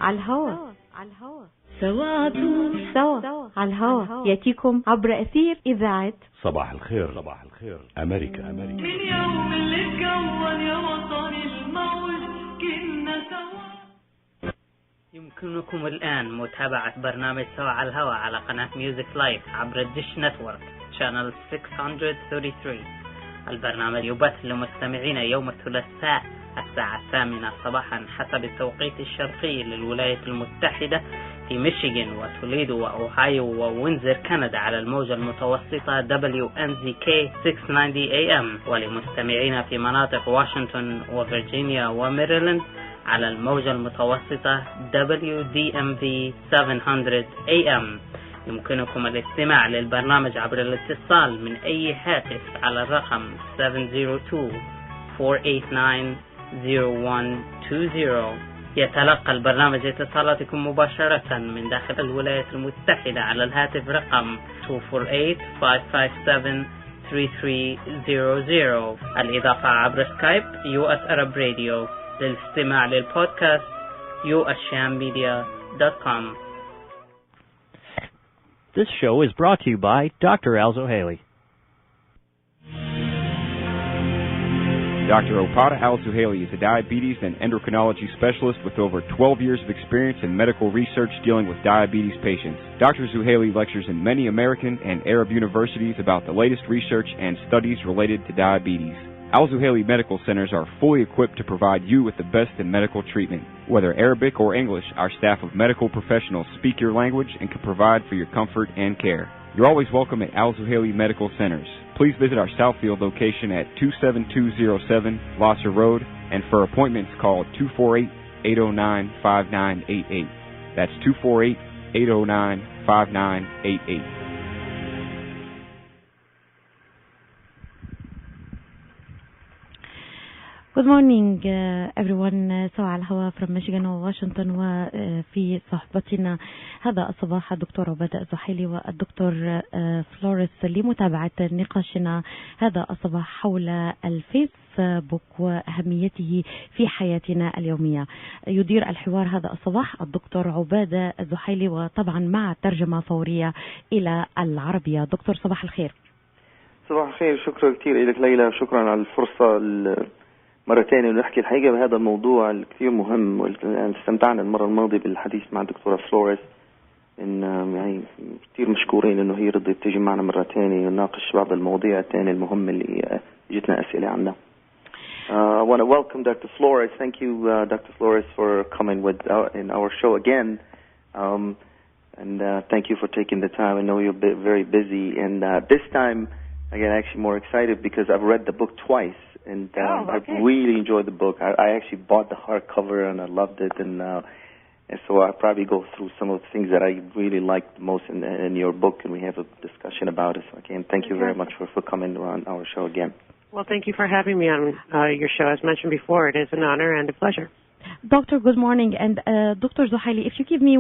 على الهوا سوا على الهوا يأتيكم عبر أثير إذاعة صباح الخير أمريكا. من يوم اللي اتكون يا وطني الموج كنا سوا. يمكنكم الآن متابعة برنامج سوا على الهوا على قناة ميوزك لايف عبر الديش نتورك شانل 633. البرنامج يبث لمستمعين يوم الثلاثاء الساعة 8 صباحا حسب التوقيت الشرقي للولايات المتحدة في ميشيغان وتوليدو وأوهايو ووينزر كندا على الموجة المتوسطة WNZK 690 AM، ولمستمعين في مناطق واشنطن وفرجينيا وميريلاند على الموجة المتوسطة WDMV 700 AM. يمكنكم الاستماع للبرنامج عبر الاتصال من أي هاتف على الرقم 702-489-0120. يتلقى البرنامج اتصالاتكم مباشرة من داخل الولايات المتحدة على الهاتف رقم 248-557-3300. الإضافة عبر سكايب US Arab Radio. للاستماع للبودكاست ushammedia.com. This show is brought to you by Dr. Alzo Haley. Dr. Opada Al-Zuhaili is a diabetes and endocrinology specialist with over 12 years of experience in medical research dealing with diabetes patients. Dr. Zuhaili lectures in many American and Arab universities about the latest research and studies related to diabetes. Al-Zuhaili medical centers are fully equipped to provide you with the best in medical treatment. Whether Arabic or English, our staff of medical professionals speak your language and can provide for your comfort and care. You're always welcome at Al-Zuhaili Medical Centers. Please visit our Southfield location at 27207 Losser Road, and for appointments call 248-809-5988. That's 248-809-5988. Good morning everyone. سوا على الهواء from Michigan وواشنطن. وفي صحبتنا هذا الصباح الدكتور عبادة الزحيلي والدكتور فلوريس لمتابعة نقاشنا هذا الصباح حول الفيسبوك وأهميته في حياتنا اليومية. يدير الحوار هذا الصباح الدكتور عبادة الزحيلي، وطبعا مع ترجمة فورية إلى العربية. دكتور صباح الخير. صباح الخير، شكرا كثير لك ليلى، شكرا على الفرصة مرة تانية نحكي الحقيقة بهذا الموضوع الكثير مهم. استمتعنا المرة الماضية بالحديث مع الدكتورة فلوريس، إن يعني كثير مشكورين إنه هي رضيت تيجي معنا مرة تانية ونناقش بعض المواضيع التانية المهمة اللي جتنا أسئلة عنها. I want to welcome Dr. Flores. Thank you, Dr. Flores, for coming in our show again. And thank you for taking the time. I know you're very busy, and this time I get actually more excited because I've read the book twice. And I really enjoyed the book. I actually bought the hardcover and I loved it, and so I'll probably go through some of the things that I really liked most in your book, and we have a discussion about it. So again, thank you very much for coming on our show again. Well, thank you for having me on your show. As mentioned before, it is an honor and a pleasure. Doctor, good morning. And Dr. Zuhaili, if you give me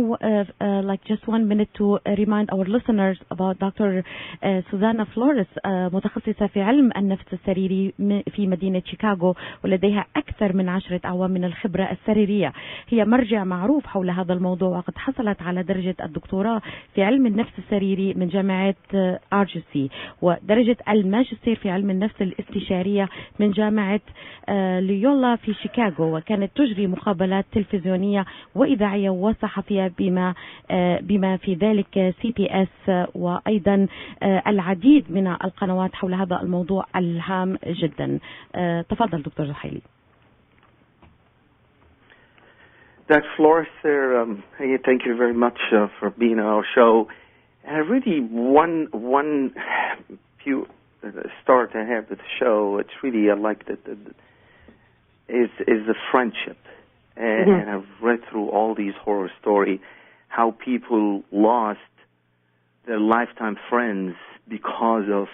like just 1 minute to remind our listeners about Dr. Susanna Flores, متخصصة في علم النفس السريري في مدينة شيكاغو، ولديها أكثر من 10 أعوام من الخبرة السريرية. هي مرجع معروف حول هذا الموضوع، وقد حصلت على درجة الدكتوراه في علم النفس السريري من جامعة RGC، ودرجة الماجستير في علم النفس الاستشارية من جامعة ليولا في شيكاغو، وكانت تجري مقابلات تلفزيونية وإذاعية وصحفية بما في ذلك CPS، وأيضا العديد من القنوات حول هذا الموضوع الهام جدا. تفضل دكتور زحيلي. Dr. Flores, thank you very much for being on our show. Really, one few start I have with the show. It's really I like that is the friendship. And I've read through all these horror stories, how people lost their lifetime friends because of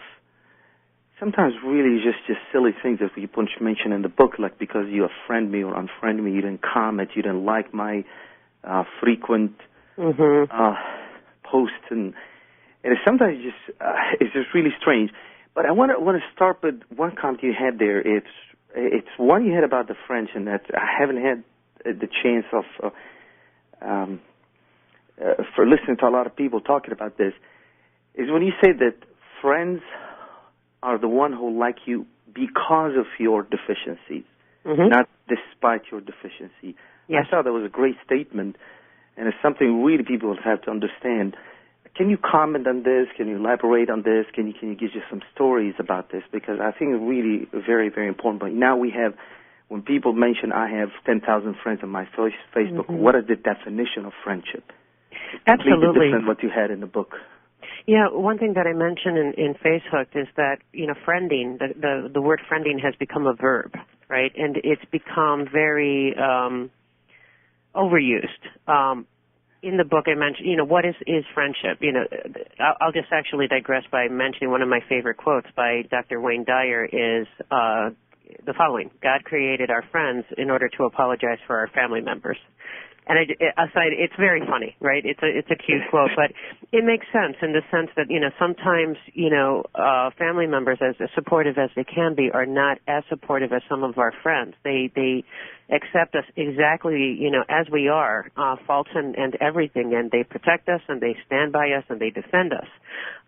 sometimes really just silly things that we mention in the book, like because you unfriend me or unfriend me, you didn't comment, you didn't like my frequent posts, and it's sometimes it's just really strange. But I want to start with one comment you had there. It's one you had about the French, and that I haven't had the chance of for listening to a lot of people talking about this, is when you say that friends are the one who like you because of your deficiencies, not despite your deficiency. Yes. I thought that was a great statement, and it's something really people have to understand. Can you comment on this? Can you elaborate on this? Can you give us some stories about this? Because I think it's really very, very important. But now we have, when people mention I have 10,000 friends on my Facebook, what is the definition of friendship? It's Absolutely completely different what you had in the book. Yeah, one thing that I mentioned in Facehooked is that, friending, the word friending has become a verb, right? And it's become very overused. In the book I mentioned, what is friendship? I'll just actually digress by mentioning one of my favorite quotes by Dr. Wayne Dyer is the following: God created our friends in order to apologize for our family members. And it's very funny, right? It's a cute quote, but it makes sense in the sense that, sometimes, family members, as supportive as they can be, are not as supportive as some of our friends. They accept us exactly, as we are, faults and everything, and they protect us, and they stand by us, and they defend us.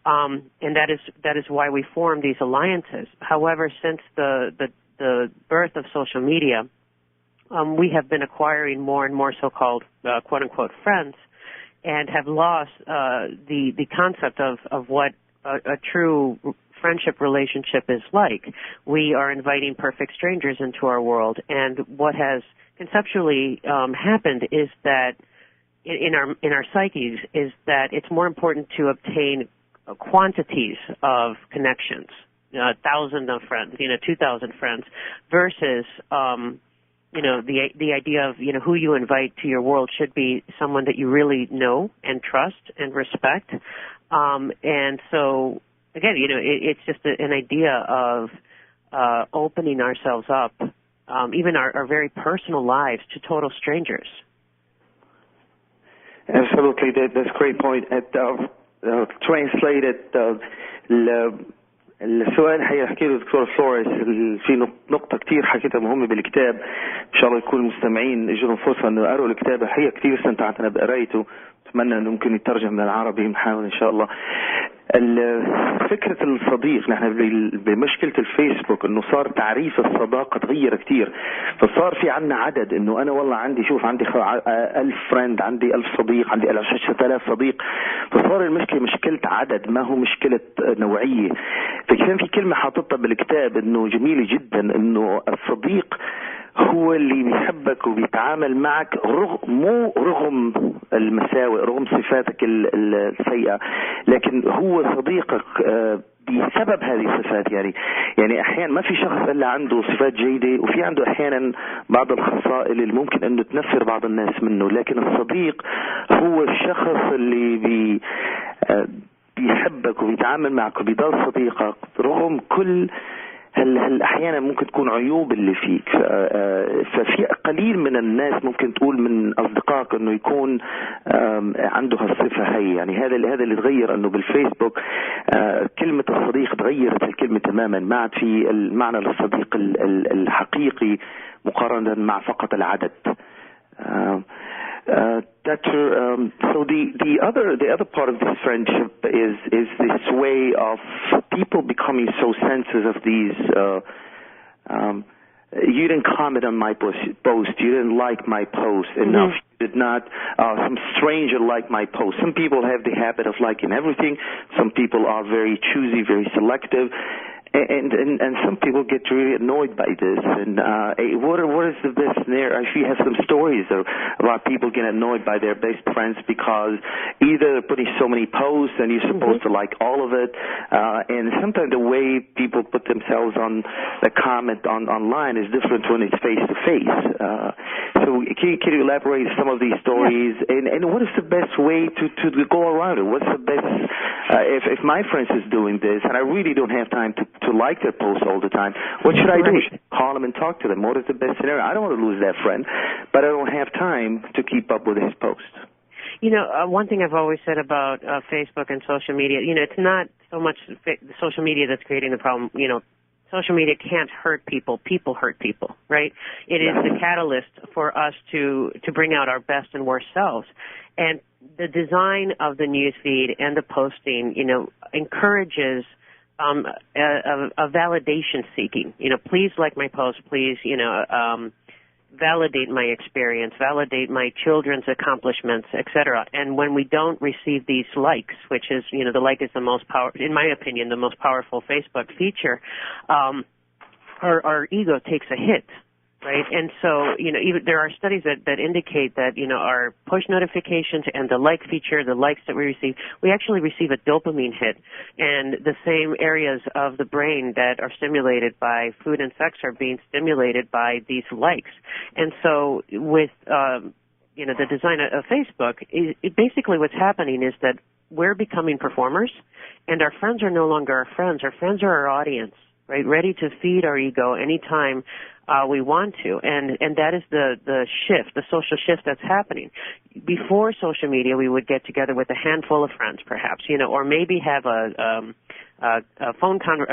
And that is why we form these alliances. However, since the birth of social media, we have been acquiring more and more so-called quote-unquote friends, and have lost the concept of what a true friendship relationship is like. We are inviting perfect strangers into our world, and what has conceptually happened is that in our psyches is that it's more important to obtain quantities of connections, 1,000 of friends, 2,000 friends, versus the idea of, who you invite to your world should be someone that you really know and trust and respect. And so, again, it's just an idea of opening ourselves up, even our very personal lives, to total strangers. Absolutely, that's a great point. Translated, السؤال هيحكي له دكتور فلوريس في نقطة كتير حكيتها مهمة بالكتاب. إن شاء الله يكون المستمعين يجرون فرصة إنه يقرأوا الكتاب. الحقيقة كتير استمتعت أنا بقرايته. أتمنى إنه ممكن يترجم للعربي. نحاول إن شاء الله. فكرة الصديق، نحن بمشكلة الفيسبوك إنه صار تعريف الصداقة تغير كتير. فصار في عنا عدد إنه أنا والله عندي 1000 فريند، عندي 1000 صديق، عندي 10,000 صديق. فصار المشكلة مشكلة عدد، ما هو مشكلة نوعية. فكان في كلمة حاططها بالكتاب إنه جميلة جدا، إنه الصديق هو اللي بيحبك وبيتعامل معك رغم المساوئ، رغم صفاتك السيئة، لكن هو صديقك بسبب هذه الصفات. يعني احيانا ما في شخص الا عنده صفات جيدة، وفي عنده احيانا بعض الخصائل اللي ممكن انه تنفر بعض الناس منه، لكن الصديق هو الشخص اللي بيحبك وبيتعامل معك وبيضل صديقك رغم كل احيانا ممكن تكون عيوب اللي فيك. ففي قليل من الناس ممكن تقول من اصدقائك انه يكون عنده هالصفه هي. يعني هذا اللي تغير، انه بالفيسبوك كلمه الصديق تغيرت الكلمه تماما، ما عاد في المعنى للصديق الحقيقي مقارنه مع فقط العدد. So the other part of this friendship is this way of people becoming so sensitive of these. You didn't comment on my post. You didn't like my post enough. You did not. Some stranger liked my post. Some people have the habit of liking everything. Some people are very choosy, very selective. And some people get really annoyed by this. And what is the best there? I actually have some stories about people getting annoyed by their best friends because either they're putting so many posts and you're supposed to like all of it. And sometimes the way people put themselves on the comment online is different when it's face to face. So can you elaborate some of these stories? Yeah. And what is the best way to go around it? What's the best if my friend is doing this and I really don't have time to like their posts all the time, what should I do? Should I call them and talk to them? What is the best scenario? I don't want to lose that friend, but I don't have time to keep up with his posts. One thing I've always said about Facebook and social media, it's not so much social media that's creating the problem. social media can't hurt people. People hurt people, right? It is the catalyst for us to bring out our best and worst selves. And the design of the news feed and the posting, encourages a validation seeking. Please like my post, please, validate my experience, validate my children's accomplishments, etc. And when we don't receive these likes, which is, the like is the most in my opinion, the most powerful Facebook feature, our ego takes a hit. Right, and so even there are studies that indicate that our push notifications and the like feature, the likes that we receive, we actually receive a dopamine hit, and the same areas of the brain that are stimulated by food and sex are being stimulated by these likes. And so with the design of Facebook, basically what's happening is that we're becoming performers, and our friends are no longer our friends. Our friends are our audience. Right, ready to feed our ego anytime we want to, and that is the shift, the social shift that's happening. Before social media, we would get together with a handful of friends, perhaps, or maybe have a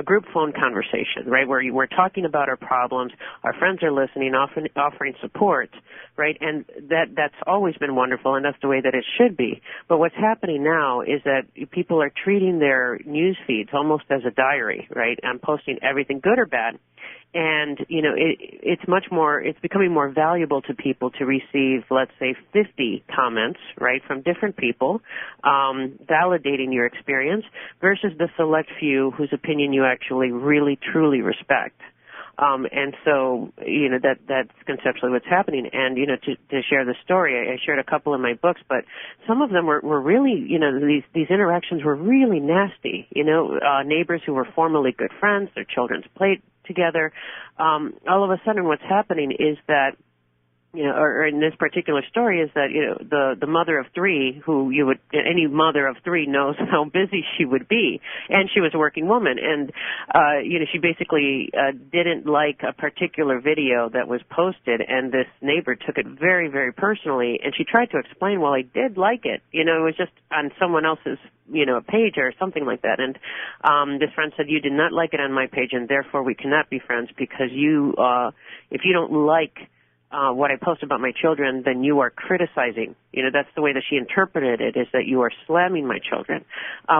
group phone conversation, right, where we're talking about our problems, our friends are listening, often offering support, right, and that's always been wonderful, and that's the way that it should be. But what's happening now is that people are treating their news feeds almost as a diary, right? I'm posting everything, good or bad. And, it's becoming more valuable to people to receive, let's say, 50 comments, right, from different people, validating your experience versus the select few whose opinion you actually really, truly respect. And so, that's conceptually what's happening. And, to share the story, I shared a couple in my books, but some of them were really, these interactions were really nasty. Neighbors who were formerly good friends, their children played together. All of a sudden what's happening is that, or in this particular story is that, the mother of three, who any mother of three knows how busy she would be, and she was a working woman, and, she basically didn't like a particular video that was posted, and this neighbor took it very, very personally, and she tried to explain, well, I did like it, it was just on someone else's, page or something like that, and this friend said, you did not like it on my page, and therefore we cannot be friends, because if you don't like what I post about my children, then you are criticizing. That's the way that she interpreted it, is that you are slamming my children,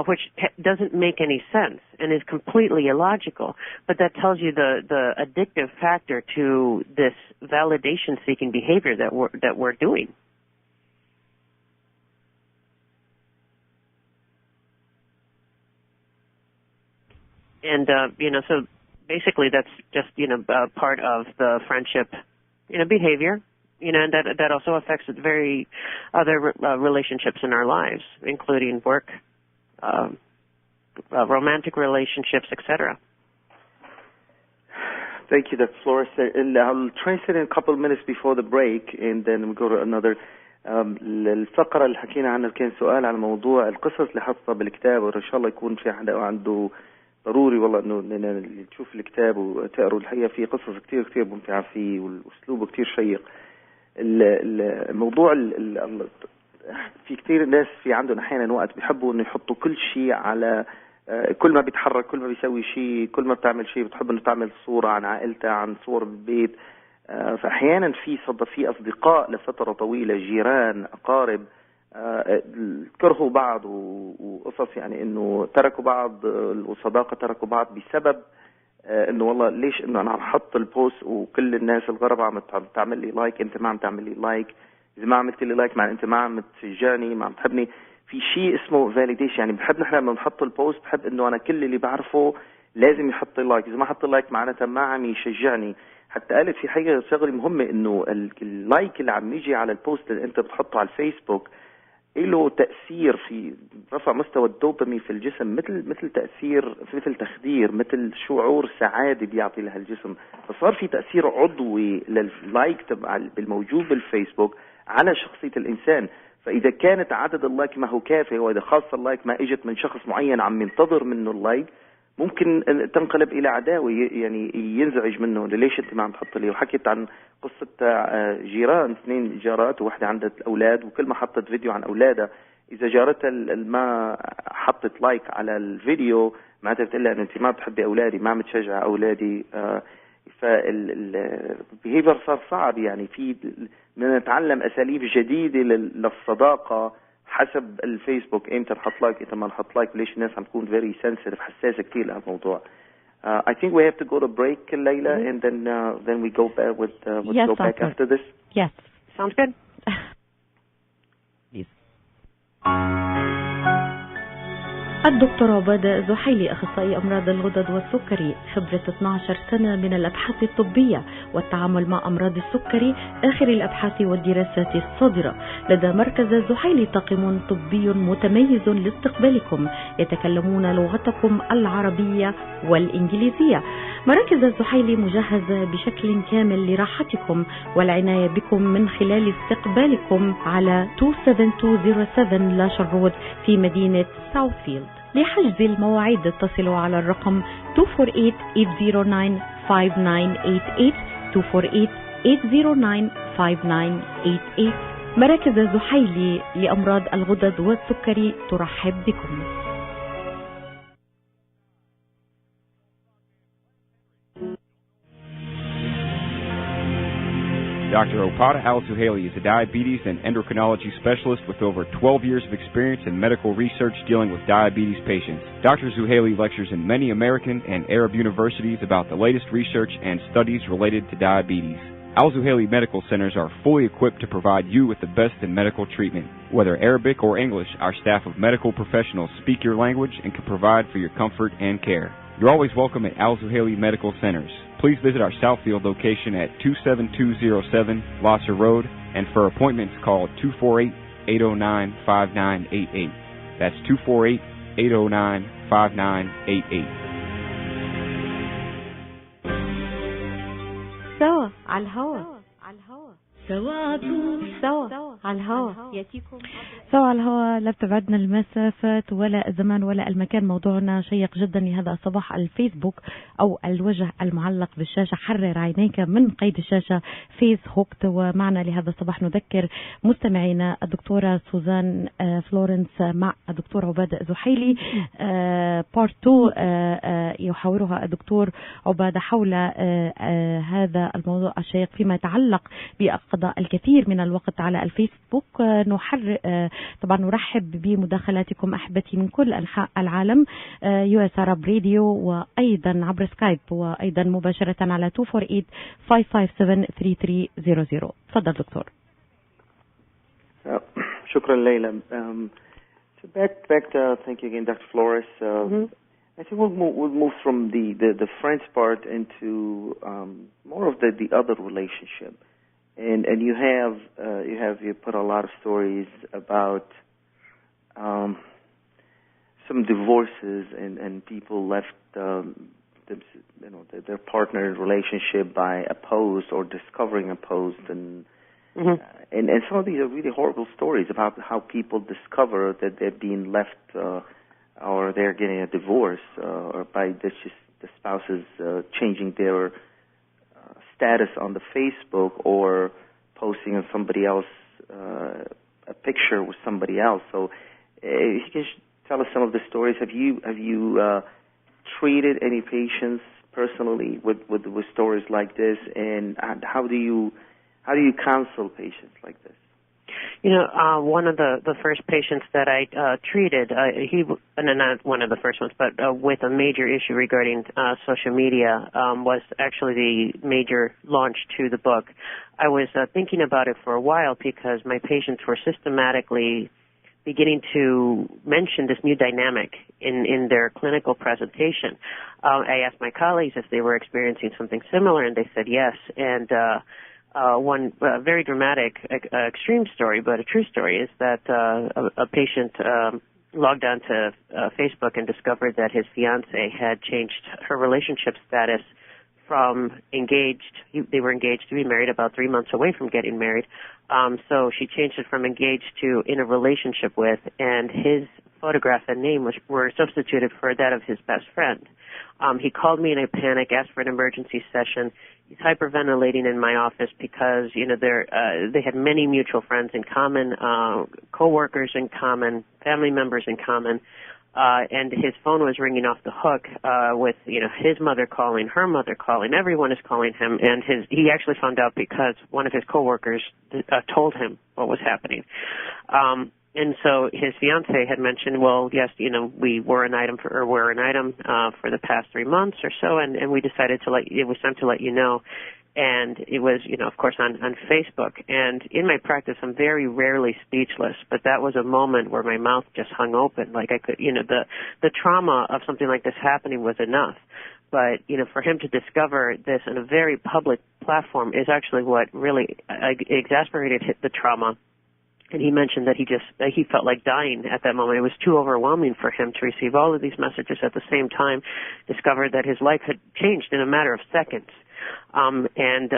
which doesn't make any sense and is completely illogical. But that tells you the addictive factor to this validation-seeking behavior that we're doing. And, so basically that's just, part of the friendship behavior, and that also affects other relationships in our lives, including work, romantic relationships, etc. Thank you, Dr. Flores. I'll translate in a couple of minutes before the break, and then we'll go to another. الفقرة اللي حكينا عنها كان سؤال عن موضوع القصص اللي حطها بالكتاب، وإن شاء الله يكون في حدا عنده ضروري والله انه تشوف الكتاب وتقروا. الحقيقه في قصص كتير كتير ممتعه فيه، والاسلوب كتير شيق. الموضوع في كتير ناس في عندهم احيانا وقت بيحبوا انه يحطوا كل شيء على كل ما بيتحرك، كل ما بيسوي شيء، كل ما بتعمل شيء بتحب انه تعمل صوره عن عائلتها، عن صور بالبيت. فاحيانا في اصدقاء لفتره طويله، جيران، اقارب، كرهوا بعض وقصص، يعني انه تركوا بعض، والصداقه تركوا بعض بسبب انه والله ليش انه انا عم حط البوست وكل الناس الغرب عم تعمل لي لايك، انت ما عم تعمل لي لايك، اذا ما عملت لي لايك معنى انت ما عم تشجعني، ما عم تحبني. في شيء اسمه فاليديشن، يعني بحب نحن لما نحط البوست بحب انه انا كل اللي بعرفه لازم يحط لي لايك، اذا ما حط لي لايك معناتها ما عم يشجعني. حتى قالت في حاجه شغله مهمه، انه اللايك اللي عم يجي على البوست اللي انت بتحطه على الفيسبوك له تأثير في رفع مستوى الدوبامين في الجسم، مثل تأثير، مثل تخدير، مثل شعور سعادة بيعطي لها الجسم. فصار في تأثير عضوي لللايك تبع بالموجود بالفيسبوك على شخصية الإنسان. فإذا كانت عدد اللايك ما هو كافي، وإذا خاصة اللايك ما إجت من شخص معين عم ينتظر منه اللايك، ممكن تنقلب إلى عداوة، يعني ينزعج منه، ليش أنت ما عم تحط لي. وحكيت عن قصة جيران، 2 جارات وواحدة عندها أولاد، وكل ما حطت فيديو عن أولادها، إذا جارتها ما حطت لايك على الفيديو معناتها بتقول لها انت ما بتحبي اولادي، ما عم تشجع اولادي. فالبيهيفير صار صعب، يعني في بدنا نتعلم اساليب جديده للصداقه حسب الفيسبوك، امتى نحط لايك امتى ما نحط لايك. ليش الناس عم تكون very sensitive، حساسه كثير لهالموضوع. I think we have to go to break, Leila, and then we go back yes, go back after this. Yes, sounds good. Please. الدكتور عبادة زحيلي أخصائي أمراض الغدد والسكري، خبرة 12 سنة من الأبحاث الطبية والتعامل مع أمراض السكري، آخر الأبحاث والدراسات الصادرة. لدى مركز الزحيلي طاقم طبي متميز لاستقبالكم، يتكلمون لغتكم العربية والإنجليزية. مراكز الزحيلي مجهزة بشكل كامل لراحتكم والعناية بكم من خلال استقبالكم على 27207 لاشر رود في مدينة ساوثفيلد. لحجز المواعيد اتصلوا على الرقم 248-809-5988 248-809-5988. مراكز الزحيلي لأمراض الغدد والسكري ترحب بكم. Dr. Opada Al-Suhaili is a diabetes and endocrinology specialist with over 12 years of experience in medical research dealing with diabetes patients. Dr. Suhaili lectures in many American and Arab universities about the latest research and studies related to diabetes. Al-Suhaili medical centers are fully equipped to provide you with the best in medical treatment. Whether Arabic or English, our staff of medical professionals speak your language and can provide for your comfort and care. You're always welcome at Al-Suhaili Medical Centers. Please visit our Southfield location at 27207 Losser Road, and for appointments call 248-809-5988. That's 248-809-5988. سوا على الهوا سوا على الهوا سوا على الهوا. لا بتبعدنا المسافات ولا الزمان ولا المكان. موضوعنا شيق جدا لهذا الصباح. الفيسبوك أو الوجه المعلق بالشاشة، حرر عينيك من قيد الشاشة. فيس هوكت. ومعنا لهذا الصباح نذكر مستمعينا الدكتورة سوزان فلورنس مع الدكتور عبادة زحيلي. بارت 2 يحاورها الدكتور عبادة حول هذا الموضوع الشيق فيما يتعلق بقضاء الكثير من الوقت على الفيسبوك. طبعا نرحب بمداخلاتكم أحبتي من كل أنحاء العالم، US Arab Radio، وأيضا عبر سكايب، وأيضا مباشرة على 248-557-3300. تفضل دكتور. شكرا ليلى. Back to thank you again, Dr. Flores. I think we'll move from the friends part into more of the other relationship. And you put a lot of stories about some divorces and people left their partner relationship by a post or discovering a post, and some of these are really horrible stories about how people discover that they're being left or they're getting a divorce or by the spouses changing their status on the Facebook or posting on somebody else a picture with somebody else. So if you can tell us some of the stories. Have you treated any patients personally with stories like this, and how do you counsel patients like this? You know, one of the first patients that I treated, not one of the first ones, but with a major issue regarding social media, was actually the major launch to the book. I was thinking about it for a while because my patients were systematically beginning to mention this new dynamic in their clinical presentation. I asked my colleagues if they were experiencing something similar, and they said yes. And one very dramatic, extreme story, but a true story, is that a patient logged onto Facebook and discovered that his fiancée had changed her relationship status from engaged. They were engaged to be married, about 3 months away from getting married. So she changed it from engaged to in a relationship with, and his photograph and name were substituted for that of his best friend. He called me in a panic, asked for an emergency session. He's hyperventilating in my office because, they had many mutual friends in common, co-workers in common, family members in common. and his phone was ringing off the hook with his mother calling, her mother calling, everyone is calling him, and he actually found out because one of his coworkers told him what was happening. And so his fiance had mentioned, well, yes, we were an item for the past 3 months or so, and we decided it was time to let you know. And it was, of course, on Facebook. And in my practice, I'm very rarely speechless, but that was a moment where my mouth just hung open. Like I could, the trauma of something like this happening was enough. But, for him to discover this in a very public platform is actually what really exasperated the trauma. And he mentioned that he felt like dying at that moment. It was too overwhelming for him to receive all of these messages at the same time, discovered that his life had changed in a matter of seconds. In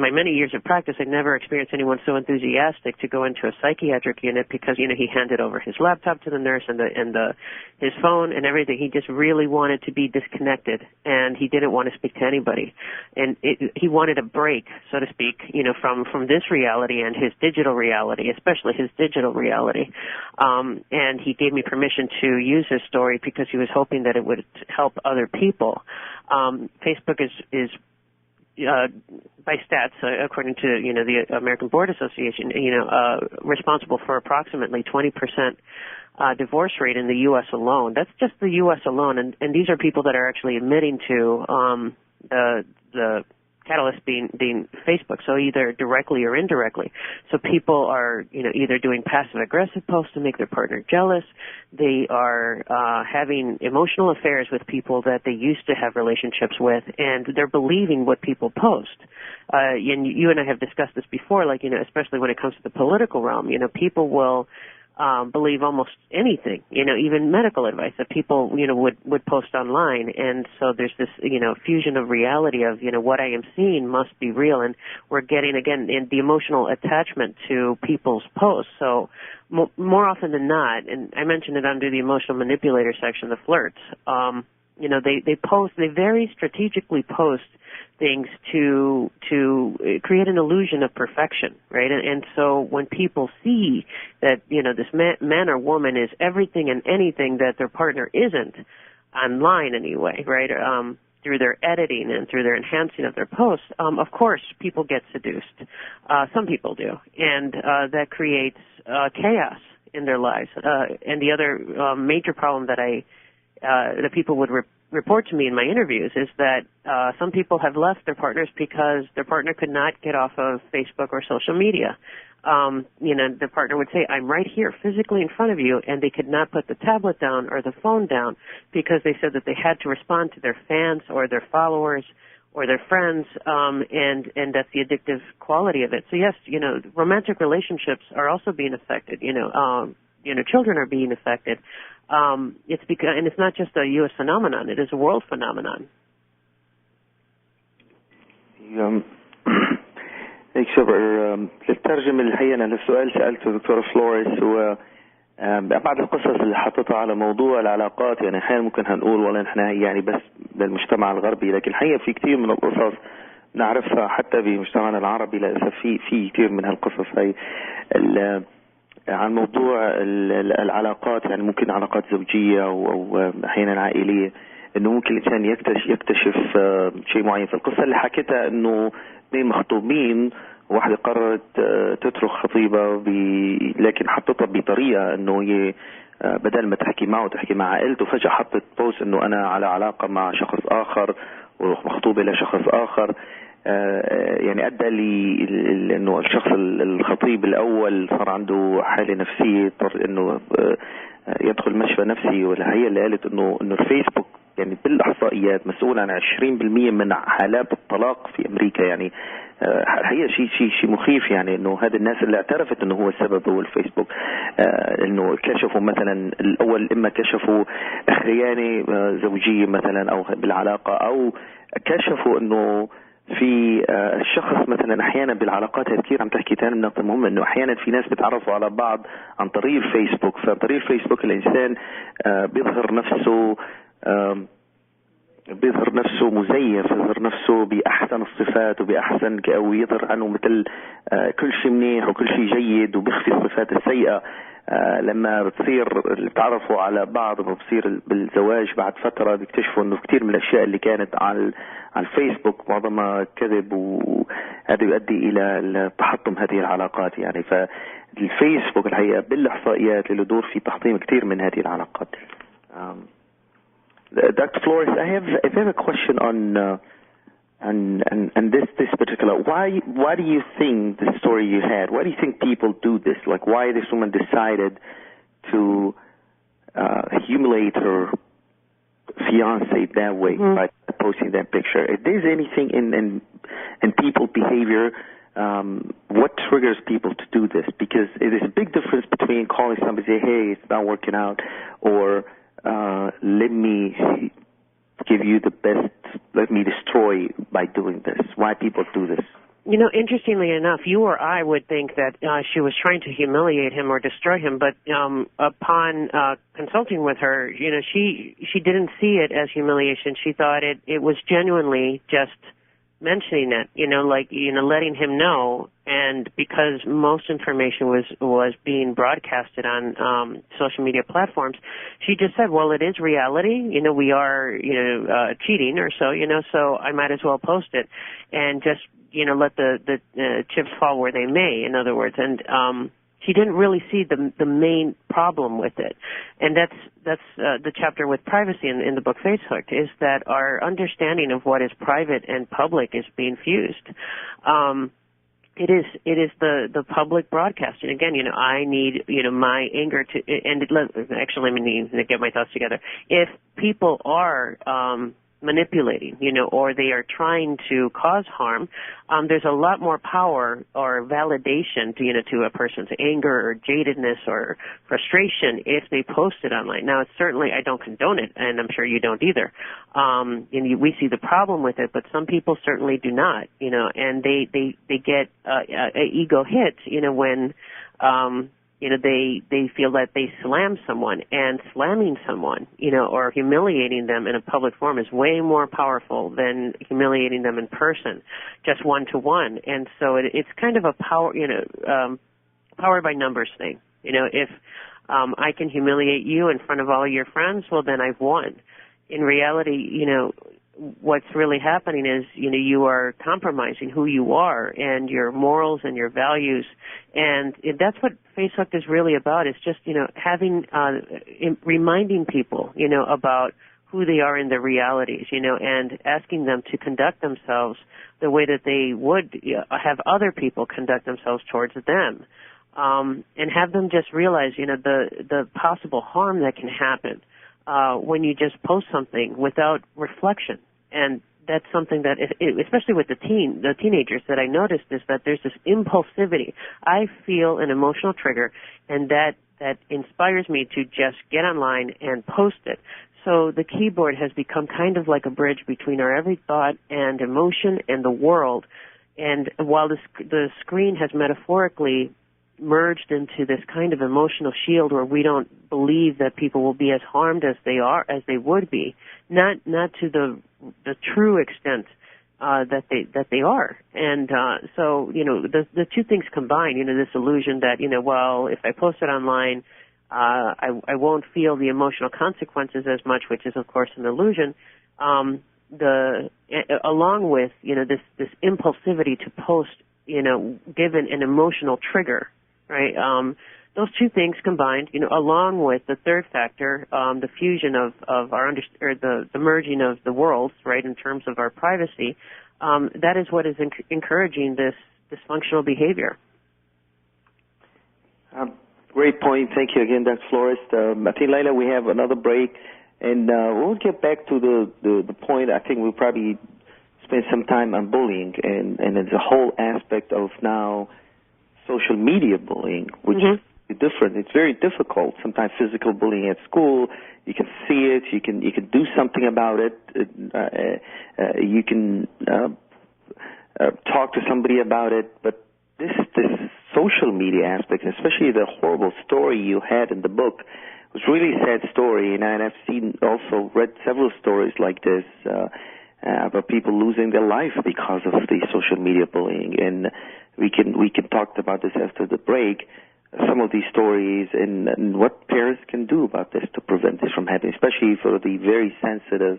my many years of practice, I never experienced anyone so enthusiastic to go into a psychiatric unit because, he handed over his laptop to the nurse and his phone and everything. He just really wanted to be disconnected, and he didn't want to speak to anybody. And he wanted a break, so to speak, from this reality and his digital reality, especially his digital reality. And he gave me permission to use his story because he was hoping that it would help other people. Facebook is by stats, according to the American Board Association, responsible for approximately 20% divorce rate in the U.S. alone. That's just the U.S. alone, and these are people that are actually admitting to the catalyst being Facebook, so either directly or indirectly. So people are, either doing passive-aggressive posts to make their partner jealous. They are having emotional affairs with people that they used to have relationships with, and they're believing what people post. And you and I have discussed this before, especially when it comes to the political realm. People will believe almost anything, even medical advice that people, would post online. And so there's this, fusion of reality of, what I am seeing must be real. And we're getting, again, in the emotional attachment to people's posts. So more often than not, and I mentioned it under the emotional manipulator section, the flirts, they very strategically post things to create an illusion of perfection, right? And so when people see that, this man or woman is everything and anything that their partner isn't, online anyway, right, through their editing and through their enhancing of their posts, of course, people get seduced. Some people do. And that creates chaos in their lives. And the other major problem that people would report to me in my interviews is that some people have left their partners because their partner could not get off of Facebook or social media. The partner would say, I'm right here physically in front of you, and they could not put the tablet down or the phone down because they said that they had to respond to their fans or their followers or their friends, and that's the addictive quality of it. So yes, romantic relationships are also being affected. Children are being affected. It's because, and it's not just a U.S. phenomenon; it is a world phenomenon. هيك شبر للترجمة الحقيقة أنا السؤال سألته دكتورة فلوريس هو بعض القصص اللي حطتها على موضوع العلاقات. يعني أحيانا ممكن هنقول والله نحن بس بالمجتمع الغربي، لكن الحقيقة في كثير من القصص نعرفها حتى بمجتمعنا العربي للأسف في كثير من هالقصص هاي عن موضوع العلاقات. يعني ممكن علاقات زوجية أو أحيانا عائلية، إنه ممكن الإنسان يكتشف شيء معين. في القصة اللي حكيتها إنه اثنين مخطوبين، واحدة قررت تترك خطيبة لكن حطتها بطريقة إنه هي بدل ما تحكي معه تحكي مع عائلته، فجأة حطت بوست إنه أنا على علاقة مع شخص آخر ومخطوبة لشخص آخر. يعني أدى إنه الشخص الخطيب الأول صار عنده حالة نفسية، اضطر إنه يدخل مشفى نفسي. وهي اللي قالت إنه الفيسبوك يعني بالإحصائيات مسؤول عن 20% من حالات الطلاق في أمريكا. يعني هي شيء مخيف. يعني إنه هذه الناس اللي اعترفت إنه هو السبب هو الفيسبوك، إنه كشفوا مثلا الأول إما كشفوا خيانة زوجية مثلا أو بالعلاقة، أو كشفوا إنه في الشخص مثلا احيانا بالعلاقات كثير عم تحكي ثاني نقطة مهمة، انه احيانا في ناس بيتعرفوا على بعض عن طريق الفيسبوك. فطريق الفيسبوك الانسان بيظهر نفسه مزيف، يظهر نفسه باحسن الصفات وباحسن او يظهر عنه مثل كل شيء منيح وكل شيء جيد، وبيخفي الصفات السيئة. لما بتصير تعرفوا على بعض وبصير بالزواج بعد فترة بيكتشفوا انه كتير من الاشياء اللي كانت على الفيسبوك معظمها كذب، وهذا يؤدي الى تحطم هذه العلاقات. يعني فالفيسبوك الحقيقة بالاحصائيات له دور في تحطيم كتير من هذه العلاقات. Dr. Flores, I have a question on this particular. Why do you think the story you had? Why do you think people do this? Like, why this woman decided to humiliate her fiance that way by posting that picture? If there's anything in people's behavior, what triggers people to do this? Because it is a big difference between calling somebody and say, "Hey, it's not working out," or let me give you the best, let me destroy by doing this. Why people do this? You know, interestingly enough, you or I would think that she was trying to humiliate him or destroy him, but upon consulting with her, you know, she didn't see it as humiliation. She thought it was genuinely just mentioning it, you know, like, you know, letting him know. And because most information was being broadcasted on social media platforms, she just said, well, it is reality, you know, we are, you know, cheating or so, you know, so I might as well post it and just, you know, let the chips fall where they may, in other words. And she didn't really see the main problem with it. And that's the chapter with privacy in the book Facehooked, is that our understanding of what is private and public is being fused. It is the public broadcasting. Again, you know, I need, you know, my anger to, and let me get my thoughts together. If people are manipulating, you know, or they are trying to cause harm, there's a lot more power or validation to, you know, to a person's anger or jadedness or frustration if they post it online. Now, it's certainly, I don't condone it, and I'm sure you don't either. And we see the problem with it, but some people certainly do not, you know, and they get an ego hit, you know, when you know, they feel that they slam someone, and slamming someone, you know, or humiliating them in a public forum is way more powerful than humiliating them in person, just one-to-one. And so it's kind of a power, you know, power by numbers thing. You know, if I can humiliate you in front of all your friends, well, then I've won. In reality, you know, what's really happening is, you know, you are compromising who you are and your morals and your values. And that's what Facehooked is really about. It's just, you know, having, reminding people, you know, about who they are in their realities, you know, and asking them to conduct themselves the way that they would have other people conduct themselves towards them. And have them just realize, you know, the possible harm that can happen when you just post something without reflection. And that's something that, especially with the teenagers, that I noticed is that there's this impulsivity. I feel an emotional trigger, and that inspires me to just get online and post it. So the keyboard has become kind of like a bridge between our every thought and emotion and the world. And while the screen has metaphorically merged into this kind of emotional shield where we don't believe that people will be as harmed as they would be, not to the true extent that they are. And so, you know, the two things combine, you know, this illusion that, you know, well, if I post it online, I won't feel the emotional consequences as much, which is of course an illusion. Along with, you know, this impulsivity to post, you know, given an emotional trigger, right? Those two things combined, you know, along with the third factor, the fusion of our the merging of the worlds, right, in terms of our privacy, that is what is encouraging this dysfunctional behavior. Great point. Thank you again, Dr. Flores. I think, Laila, we have another break, and we'll get back to the point. I think we'll probably spend some time on bullying, and it's a whole aspect of now social media bullying, which is different. It's very difficult. Sometimes physical bullying at school, you can see it, you can do something about it. You can talk to somebody about it, but this social media aspect, especially the horrible story you had in the book, was really a sad story, and I've read several stories like this about people losing their life because of the social media bullying, and we can talk about this after the break. some of these stories and what parents can do about this to prevent this from happening, especially for the very sensitive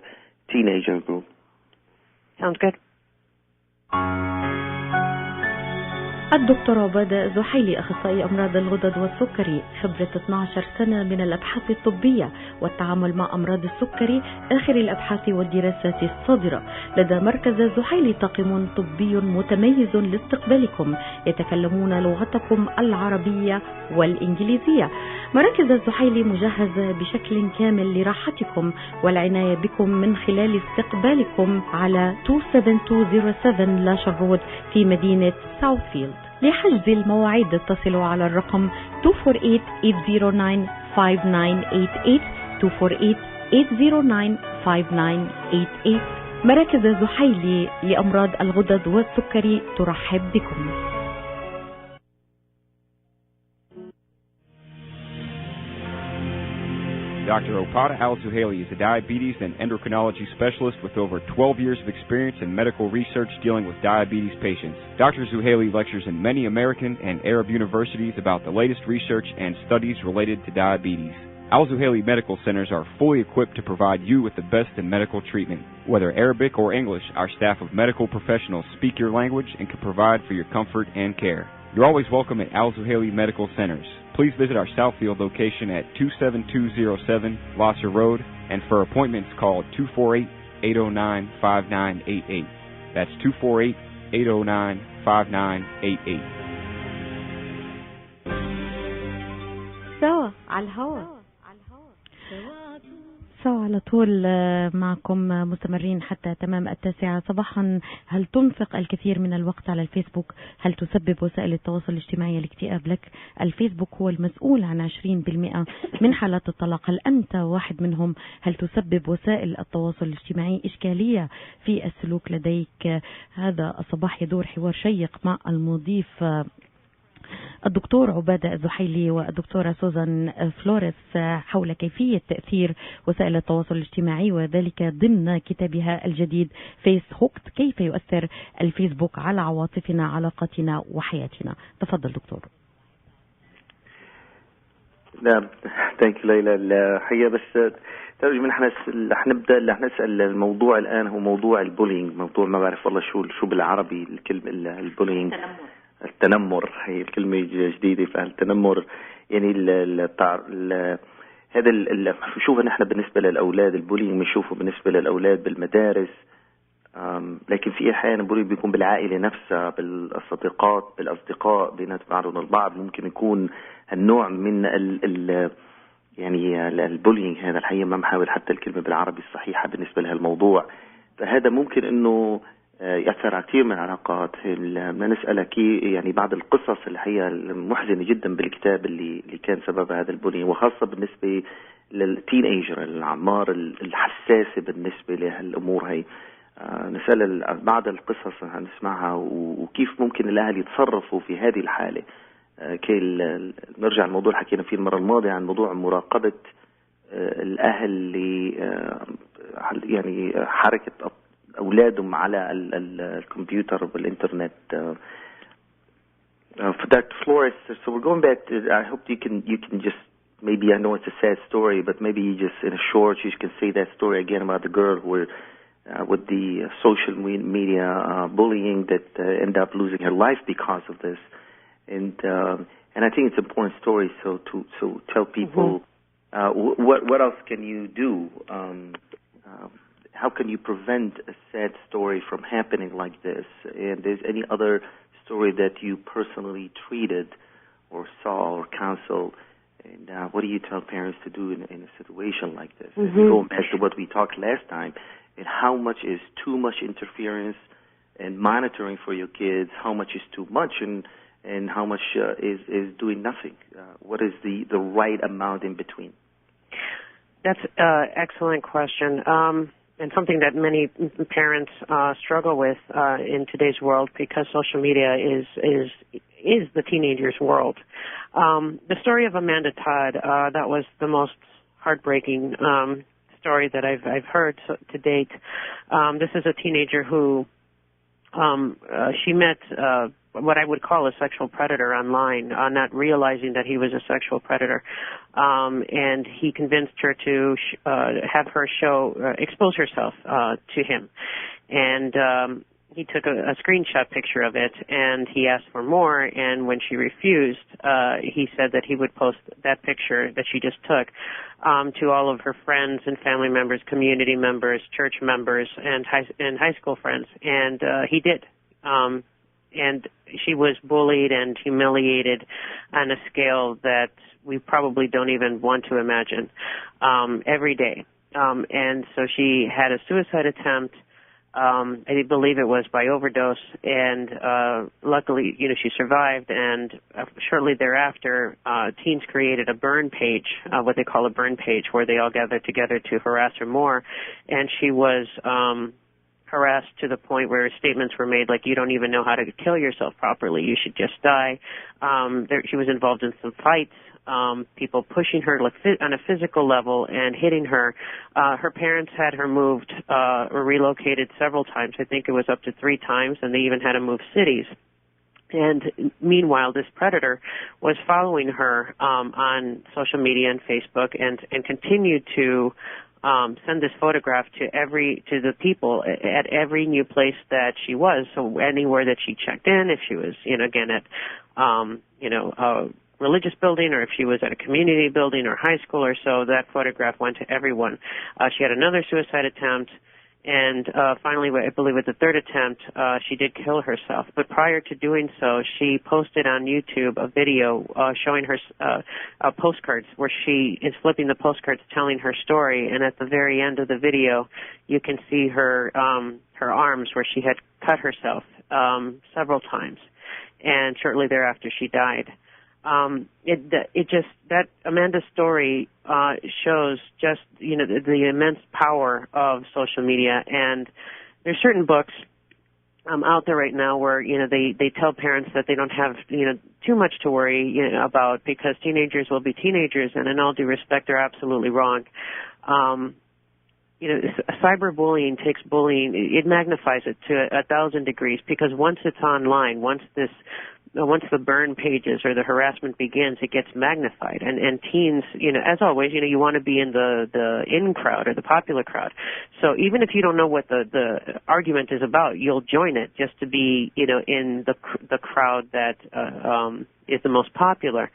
teenager group. Sounds good. الدكتور عبادة زحيلي أخصائي أمراض الغدد والسكري، خبرة 12 سنة من الأبحاث الطبية والتعامل مع أمراض السكري، آخر الأبحاث والدراسات الصادرة. لدى مركز زحيلي طاقم طبي متميز لاستقبالكم، يتكلمون لغتكم العربية والإنجليزية. مراكز الزحيلي مجهزة بشكل كامل لراحتكم والعناية بكم من خلال استقبالكم على 27207 لاشر رود في مدينة ساوثفيلد. لحجز المواعيد اتصلوا على الرقم 248-809-5988 248-809-5988. مراكز الزحيلي لأمراض الغدد والسكري ترحب بكم. Dr. Opada Al-Zuhaili is a diabetes and endocrinology specialist with over 12 years of experience in medical research dealing with diabetes patients. Dr. Zuhaili lectures in many American and Arab universities about the latest research and studies related to diabetes. Al-Zuhaili Medical Centers are fully equipped to provide you with the best in medical treatment. Whether Arabic or English, our staff of medical professionals speak your language and can provide for your comfort and care. You're always welcome at Al-Zuhaili Medical Centers. Please visit our Southfield location at 27207 Losser Road, and for appointments call 248-809-5988. That's 248-809-5988. سوا على الهواء. على طول معكم مستمرين حتى تمام 9 صباحا. هل تنفق الكثير من الوقت على الفيسبوك؟ هل تسبب وسائل التواصل الاجتماعي الاكتئاب لك؟ الفيسبوك هو المسؤول عن 20% من حالات الطلاق. هل أنت واحد منهم؟ هل تسبب وسائل التواصل الاجتماعي إشكالية في السلوك لديك؟ هذا الصباح يدور حوار شيق مع المضيف الدكتور عبادة الزحيلي والدكتورة سوزان فلوريس حول كيفية تأثير وسائل التواصل الاجتماعي، وذلك ضمن كتابها الجديد Facehooked، كيف يؤثر الفيسبوك على عواطفنا، علاقاتنا وحياتنا. تفضل دكتور. نعم، ثانك يو ليلى. الحقيقة بس ترجم نحن رح نسأل الموضوع الآن هو موضوع البولينج، موضوع ما بعرف والله شو بالعربي الكلمة البولينج. التنمر هي الكلمة جديدة. فالتنمر يعني هذا شوف نحن بالنسبة للأولاد البولينج بنشوفه بالنسبة للأولاد بالمدارس، لكن في أحيانا البولينج بيكون بالعائلة نفسها، بالأصدقاء بينات بعضهم البعض. ممكن يكون النوع من يعني البولينج هذا الحقيقة ما محاول حتى الكلمة بالعربي الصحيحة بالنسبة لهالموضوع. فهذا ممكن إنه يأثر على كثير من العلاقات. ما نسألك يعني بعض القصص اللي هي محزنة جدا بالكتاب اللي كان سبب هذا البولينج، وخاصة بالنسبة للتينيجر، الأعمار الحساسة بالنسبة لهالأمور هي. نسأل بعض القصص هنسمعها وكيف ممكن الأهل يتصرفوا في هذه الحالة. كي نرجع الموضوع اللي حكينا فيه المرة الماضية عن موضوع مراقبة الأهل يعني حركة أولادهم على الكمبيوتر والإنترنت. For Dr. Flores, so we're going back to, I hope you can just, maybe I know it's a sad story, but maybe you just, in a short, you can say that story again about the girl who with the social media bullying that ended up losing her life because of this. And I think it's an important story, so tell people what else can you do? How can you prevent a sad story from happening like this? And is any other story that you personally treated or saw or counseled? And what do you tell parents to do in a situation like this? Going back to what we talked last time, and how much is too much interference and monitoring for your kids? How much is too much, and how much is doing nothing? What is the right amount in between? That's an excellent question. And something that many parents struggle with in today's world, because social media is the teenager's world. The story of Amanda Todd, that was the most heartbreaking story that I've heard to date. This is a teenager who she met what I would call a sexual predator online, not realizing that he was a sexual predator. And he convinced her to have her expose herself to him. And he took a screenshot picture of it, and he asked for more, and when she refused, he said that he would post that picture that she just took to all of her friends and family members, community members, church members, and high school friends, and he did. And she was bullied and humiliated on a scale that we probably don't even want to imagine every day. And so she had a suicide attempt. I believe it was by overdose, and luckily, she survived. And shortly thereafter, teens created a burn page, what they call a burn page, where they all gathered together to harass her more. And she was harassed to the point where statements were made like, "You don't even know how to kill yourself properly. You should just die." She was involved in some fights. People pushing her on a physical level and hitting her. Her parents had her moved or relocated several times. I think it was up to 3 times, and they even had to move cities. And meanwhile, this predator was following her on social media and Facebook, and continued to send this photograph to the people at every new place that she was. So anywhere that she checked in, if she was, again at, a religious building, or if she was at a community building or high school or so, that photograph went to everyone. She had another suicide attempt, and finally, I believe at the 3rd attempt, she did kill herself. But prior to doing so, she posted on YouTube a video showing her postcards, where she is flipping the postcards telling her story, and at the very end of the video, you can see her arms where she had cut herself several times, and shortly thereafter she died. That Amanda's story shows just the immense power of social media, and there's certain books out there right now where they tell parents that they don't have too much to worry about, because teenagers will be teenagers, and in all due respect, they're absolutely wrong. Cyberbullying takes bullying, it magnifies it to 1,000 degrees, because once it's online, once the burn pages or the harassment begins, it gets magnified. And teens, as always, you want to be in the in crowd or the popular crowd. So even if you don't know what the argument is about, you'll join it just to be, in the crowd that is the most popular.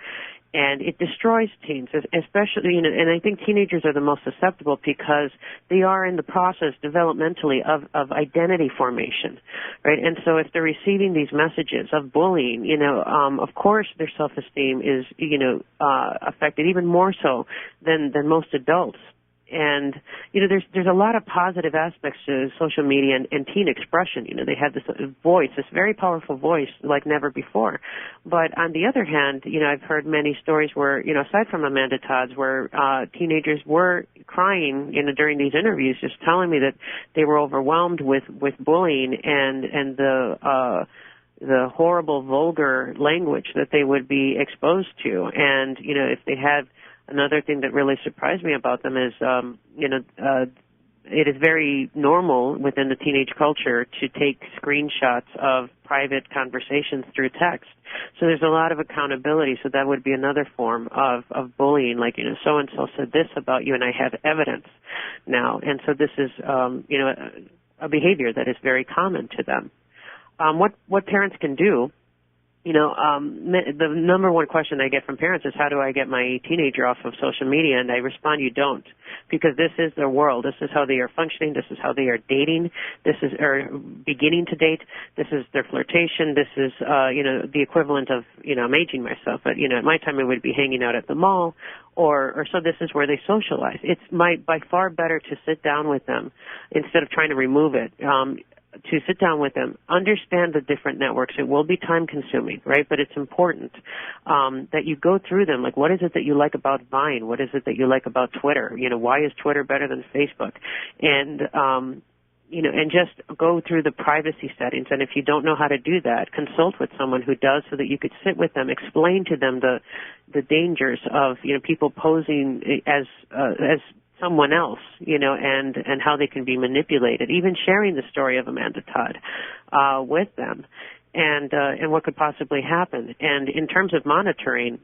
And it destroys teens, especially, and I think teenagers are the most susceptible, because they are in the process developmentally of identity formation, right? And so if they're receiving these messages of bullying, of course their self-esteem is, affected even more so than most adults. And, there's a lot of positive aspects to social media and teen expression. They have this voice, this very powerful voice like never before. But on the other hand, I've heard many stories where, aside from Amanda Todd's, where teenagers were crying, during these interviews, just telling me that they were overwhelmed with bullying and the horrible, vulgar language that they would be exposed to. And, if they had another thing that really surprised me about them is, it is very normal within the teenage culture to take screenshots of private conversations through text. So there's a lot of accountability. So that would be another form of bullying, like, so-and-so said this about you, and I have evidence now. And so this is, a behavior that is very common to them. What parents can do, the number one question I get from parents is, how do I get my teenager off of social media? And I respond, you don't, because this is their world. This is how they are functioning. This is how they are dating. This is, or beginning to date. This is their flirtation. This is, the equivalent of, I'm aging myself, but, at my time it would be hanging out at the mall, or so this is where they socialize. It's by far better to sit down with them instead of trying to remove it. To sit down with them, understand the different networks. It will be time consuming, right? But it's important that you go through them. Like, what is it that you like about Vine? What is it that you like about Twitter? Why is Twitter better than Facebook? And, and just go through the privacy settings. And if you don't know how to do that, consult with someone who does, so that you could sit with them, explain to them the dangers of, people posing as someone else, and how they can be manipulated, even sharing the story of Amanda Todd with them. and what could possibly happen. And in terms of monitoring,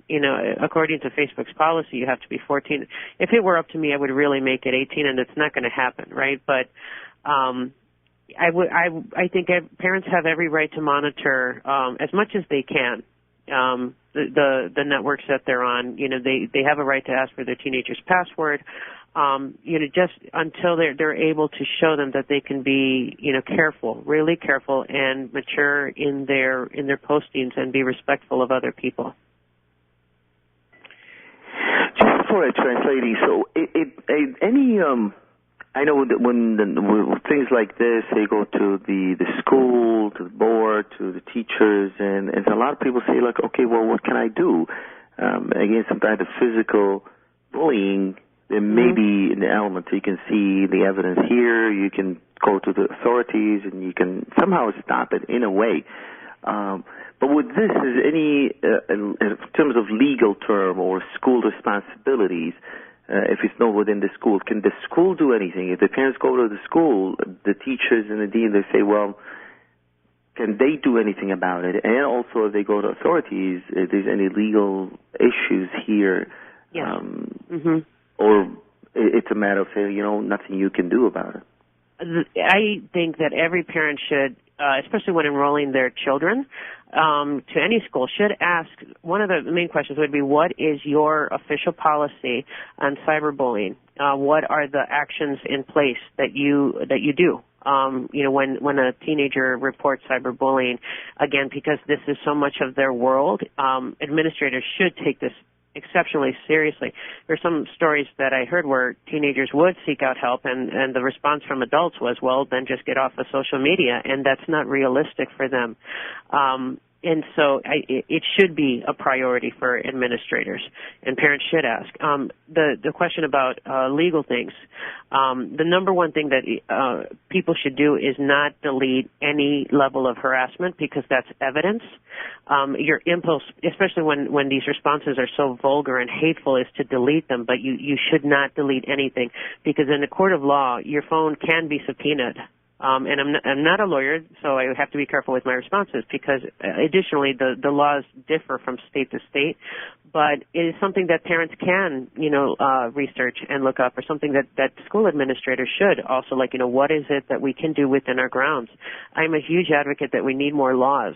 according to Facebook's policy, you have to be 14. If it were up to me, I would really make it 18, and it's not going to happen, right? But I think parents have every right to monitor as much as they can the networks that they're on. They have a right to ask for their teenager's password. Just until they're able to show them that they can be, careful, really careful, and mature in their postings and be respectful of other people. Just before translating, so I know that when things like this, they go to the school, to the board, to the teachers, and a lot of people say, like, okay, well, what can I do? Again, sometimes the physical bullying, there may be an element. You can see the evidence here. You can go to the authorities, and you can somehow stop it in a way. But with this, is any, in terms of legal term or school responsibilities, if it's not within the school, can the school do anything? If the parents go to the school, the teachers and the dean, they say, well, can they do anything about it? And also, if they go to authorities, if there's any legal issues here, yes. Or it's a matter of saying, nothing you can do about it. I think that every parent should, especially when enrolling their children to any school, should ask, one of the main questions would be, what is your official policy on cyberbullying? What are the actions in place that you do? When a teenager reports cyberbullying, again, because this is so much of their world, administrators should take this exceptionally seriously. There's some stories that I heard where teenagers would seek out help, and the response from adults was, well, then just get off of social media, and that's not realistic for them. And so it should be a priority for administrators, and parents should ask. The question about legal things, the number one thing that people should do is not delete any level of harassment, because that's evidence. Your impulse, especially when these responses are so vulgar and hateful, is to delete them, but you should not delete anything, because in a court of law, your phone can be subpoenaed. And I'm not a lawyer, so I have to be careful with my responses, because additionally the laws differ from state to state, but it is something that parents can, research and look up, or something that school administrators should also, what is it that we can do within our grounds? I'm a huge advocate that we need more laws.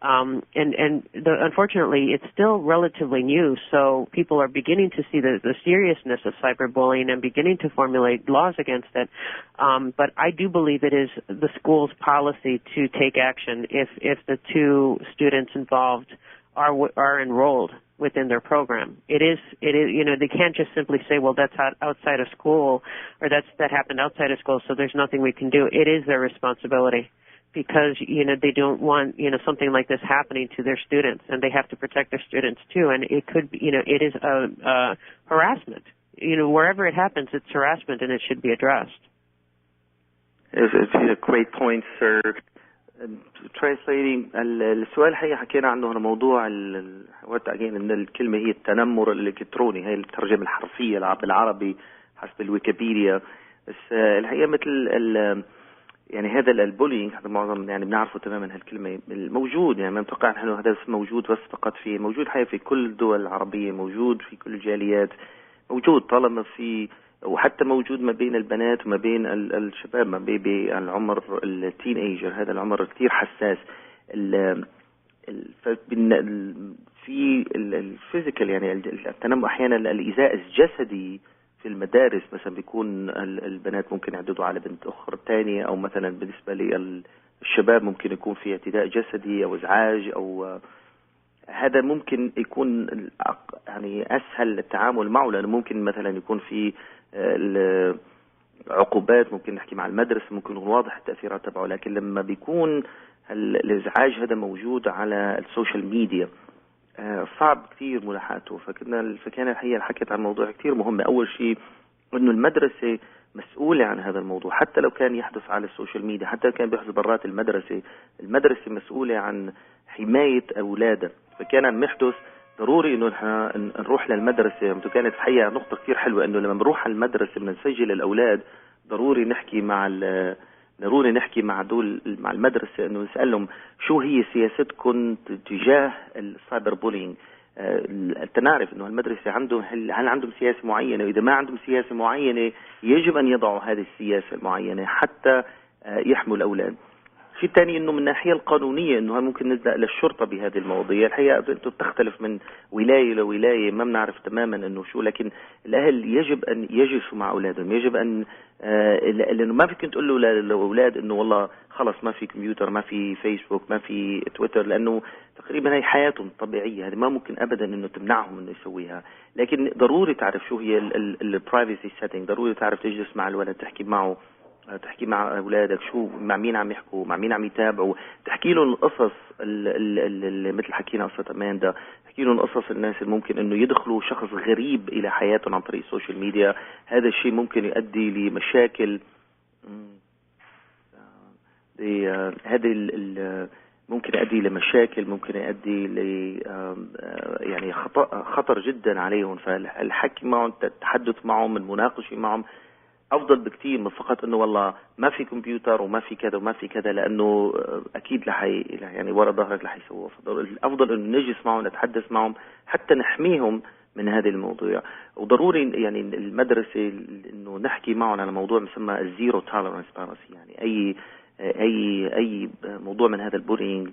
Unfortunately, it's still relatively new, so people are beginning to see the seriousness of cyberbullying and beginning to formulate laws against it. But I do believe it is the school's policy to take action if the two students involved are enrolled within their program. It is, they can't just simply say, well, that's outside of school, or that happened outside of school, so there's nothing we can do. It is their responsibility, because, they don't want, something like this happening to their students, and they have to protect their students too. And it could be, it is harassment. Wherever it happens, it's harassment, and it should be addressed. It's a great point, sir. Translating السؤال الحقيقة حكينا عنه هنا موضوع إن الكلمة هي التنمر الإلكتروني، هي الترجمة الحرفية بالعربي حسب الويكيبيديا. بس الحقيقة مثل يعني هذا البولينج، هذا معظم بنعرفه تماما هالكلمة موجود، ما نتوقع نحن هذا موجود بس فقط موجود حقيقة في كل الدول العربية، موجود في كل الجاليات، موجود طالما في، وحتى موجود ما بين البنات وما بين الشباب، ما بين العمر التين ايجر، هذا العمر كثير حساس. في الفيزيكال التنمر احيانا الايذاء الجسدي في المدارس، مثلا بيكون البنات ممكن يعددوا على بنت اخرى ثانيه، او مثلا بالنسبه للشباب ممكن يكون في اعتداء جسدي او ازعاج، او هذا ممكن يكون اسهل التعامل معه، لانه ممكن مثلا يكون في العقوبات، ممكن نحكي مع المدرسه، ممكن يكون واضح التاثيرات تبعه. لكن لما بيكون الازعاج هذا موجود على السوشيال ميديا صعب كثير ملاحقته. فكان الحقيقة حكيت عن موضوع كثير مهم. أول شيء إنه المدرسة مسؤولة عن هذا الموضوع، حتى لو كان يحدث على السوشيال ميديا، حتى لو كان بيحدث برات المدرسة مسؤولة عن حماية أولادها. فكان عم يحدث ضروري إنه نحن نروح للمدرسة. كانت الحقيقة نقطة كثير حلوة، إنه لما بنروح على المدرسة بنسجل الأولاد، ضروري نحكي مع ضروري نحكي مع مع المدرسة انه نسألهم شو هي سياستكم تجاه السايبر بولينج. نعرف انه المدرسة عندهم هل عندهم سياسة معينة، واذا ما عندهم سياسة معينة يجب ان يضعوا هذه السياسة المعينة حتى يحموا الاولاد. الشيء الثاني انه من الناحيه القانونيه انه ممكن نلجا للشرطه بهذه المواضيع. الحقيقه بتختلف من ولايه لولايه، ما بنعرف تماما انه شو، لكن الاهل يجب ان يجلسوا مع اولادهم، يجب ان لانه ما فيك تقول له للاولاد انه والله خلص ما في كمبيوتر، ما في فيسبوك، ما في تويتر، لانه تقريبا هي حياتهم الطبيعيه، هذه ما ممكن ابدا انه تمنعهم انه يسويها. لكن ضروري تعرف شو هي البرايفسي سيتنج، ضروري تعرف تجلس مع الولد تحكي معه، تحكي مع اولادك شو مع مين عم يحكوا، مع مين عم يتابعوا، تحكي لهم القصص مثل حكينا قصه اماندا، تحكي لهم قصص الناس اللي ممكن انه يدخلوا شخص غريب الى حياتهم عن طريق السوشيال ميديا. هذا الشيء ممكن يؤدي لمشاكل، ممكن يؤدي لمشاكل، ممكن يؤدي ل يعني خطر جدا عليهم. فالحكي معهم، التحدث معهم، المناقشه معهم افضل بكثير من فقط انه والله ما في كمبيوتر وما في كذا وما في كذا، لانه اكيد يعني ورا ظهرك رح يسووها. الافضل انه نجلس معهم، نتحدث معهم حتى نحميهم من هذه المواضيع. وضروري يعني المدرسه انه نحكي معهم على موضوع مسمى الزيرو توليرانس بوليسي، يعني اي موضوع من هذا البولينج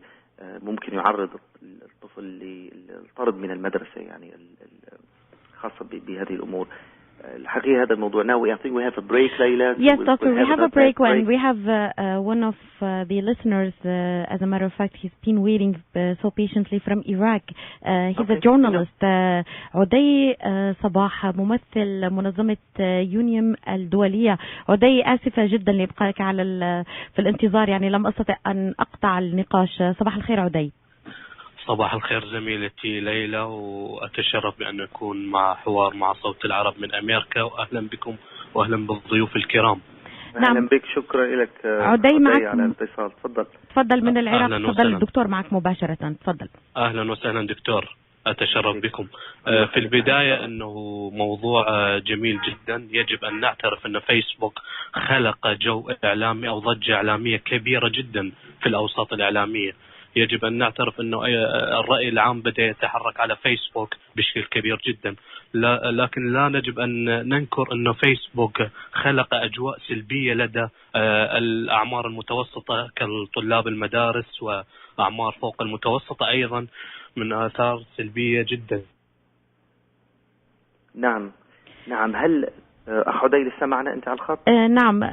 ممكن يعرض الطفل للطرد من المدرسه، يعني خاصه بهذه الامور. الحقيقة هذا الموضوع. Now I think we have a break, Layla. Yes, doctor, we have a break when we have one of the listeners, as a matter of fact, he's been waiting so patiently from Iraq. He's a journalist. عدي صباح، ممثل منظمة يونيوم الدولية. عدي آسفة جدا لإبقائك في الانتظار، يعني لم أستطع أن أقطع النقاش. صباح الخير عدي. صباح الخير زميلتي ليلى، وأتشرف بأن أكون مع حوار مع صوت العرب من أمريكا، وأهلا بكم وأهلا بالضيوف الكرام. نعم. أهلا بك، شكرا لك عدي معك على الاتصال. تفضل من العراق. تفضل الدكتور معك مباشرة. تفضل. أهلا وسهلا دكتور، أتشرف بكم. في البداية أنه موضوع جميل جدا. يجب أن نعترف أن فيسبوك خلق جو إعلامي أو ضجة إعلامية كبيرة جدا في الأوساط الإعلامية. يجب أن نعترف أنه الرأي العام بدأ يتحرك على فيسبوك بشكل كبير جدا، لكن لا نجب أن ننكر أنه فيسبوك خلق أجواء سلبية لدى الأعمار المتوسطة كالطلاب المدارس، وأعمار فوق المتوسطة أيضا من آثار سلبية جدا. نعم. هل أخ عدي لسه معنا أنت على الخط؟ نعم.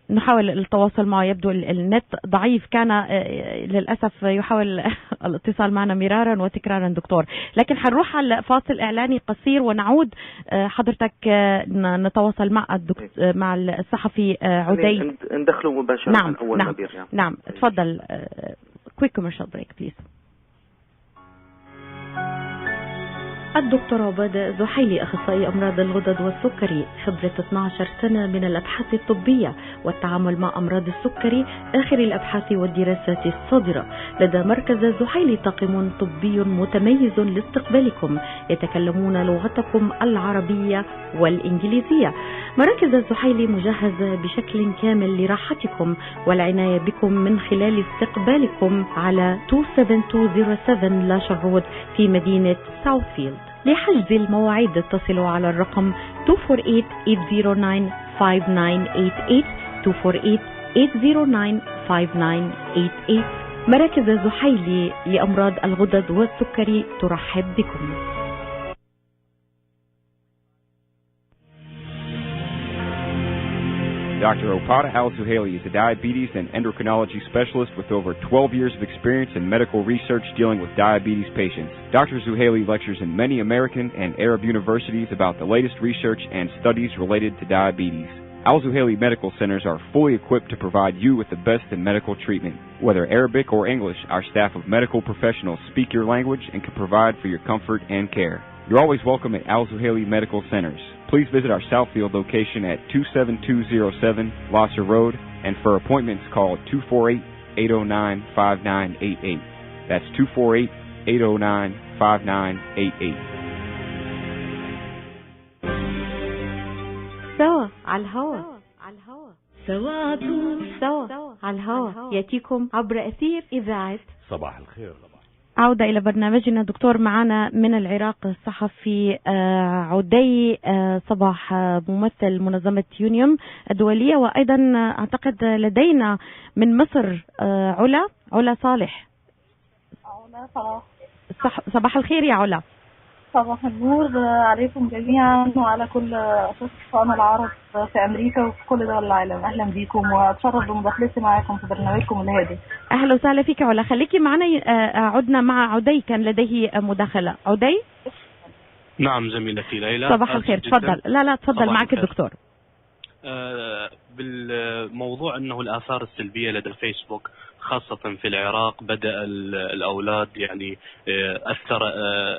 نحاول التواصل معه، يبدو النت ضعيف، كان للأسف يحاول الاتصال معنا مرارا وتكرارا دكتور، لكن حنروح على فاصل إعلاني قصير ونعود. حضرتك نتواصل مع الصحفي عدي. ندخله مباشرة. نعم. أول ما بيرجع. نعم تفضل. quick commercial break please. الدكتور عبادة زحيلي، أخصائي أمراض الغدد والسكري، خبرة 12 سنة من الأبحاث الطبية والتعامل مع أمراض السكري، آخر الأبحاث والدراسات الصادرة. لدى مركز زحيلي طاقم طبي متميز لاستقبالكم، يتكلمون لغتكم العربية والإنجليزية. مراكز الزحيلي مجهزة بشكل كامل لراحتكم والعناية بكم من خلال استقبالكم على 27207 لاشر رود في مدينة ساوثفيلد. لحجز المواعيد اتصلوا على الرقم 248-809-5988 248-809-5988. مراكز الزحيلي لأمراض الغدد والسكري ترحب بكم. Dr. Okada Al-Zuhaili is a diabetes and endocrinology specialist with over 12 years of experience in medical research dealing with diabetes patients. Dr. Zuhaili lectures in many American and Arab universities about the latest research and studies related to diabetes. Al-Zuhaili medical centers are fully equipped to provide you with the best in medical treatment. Whether Arabic or English, our staff of medical professionals speak your language and can provide for your comfort and care. You're always welcome at Al-Zuhaili Medical Centers. Please visit our Southfield location at 27207 Losser Road, and for appointments call 248-809-5988. That's 248-809-5988. سوا على الهوا. على الهواء سوا على الهواء يأتيكم عبر أثير إذاعة صباح الخير. عودة إلى برنامجنا. دكتور معنا من العراق الصحفي عدي صباح، ممثل منظمة يونيوم الدولية، وأيضا أعتقد لدينا من مصر علا صالح. صباح الخير يا علا. صباح النور عليكم جميعا وعلى كل أشقائنا العرب في أمريكا وفي كل دول العالم. أهلا بكم وأتشرف بمداخلتي معكم في برنامجكم الهادي. أهلا وسهلا فيك علا. خليكي معنا. عدنا مع عدي، كان لديه مداخلة. عدي. نعم زميلتي ليلى. صباح الخير. تفضل. لا تفضل، معك الدكتور. بالموضوع أنه الآثار السلبية لدى الفيسبوك خاصة في العراق، بدأ الأولاد يعني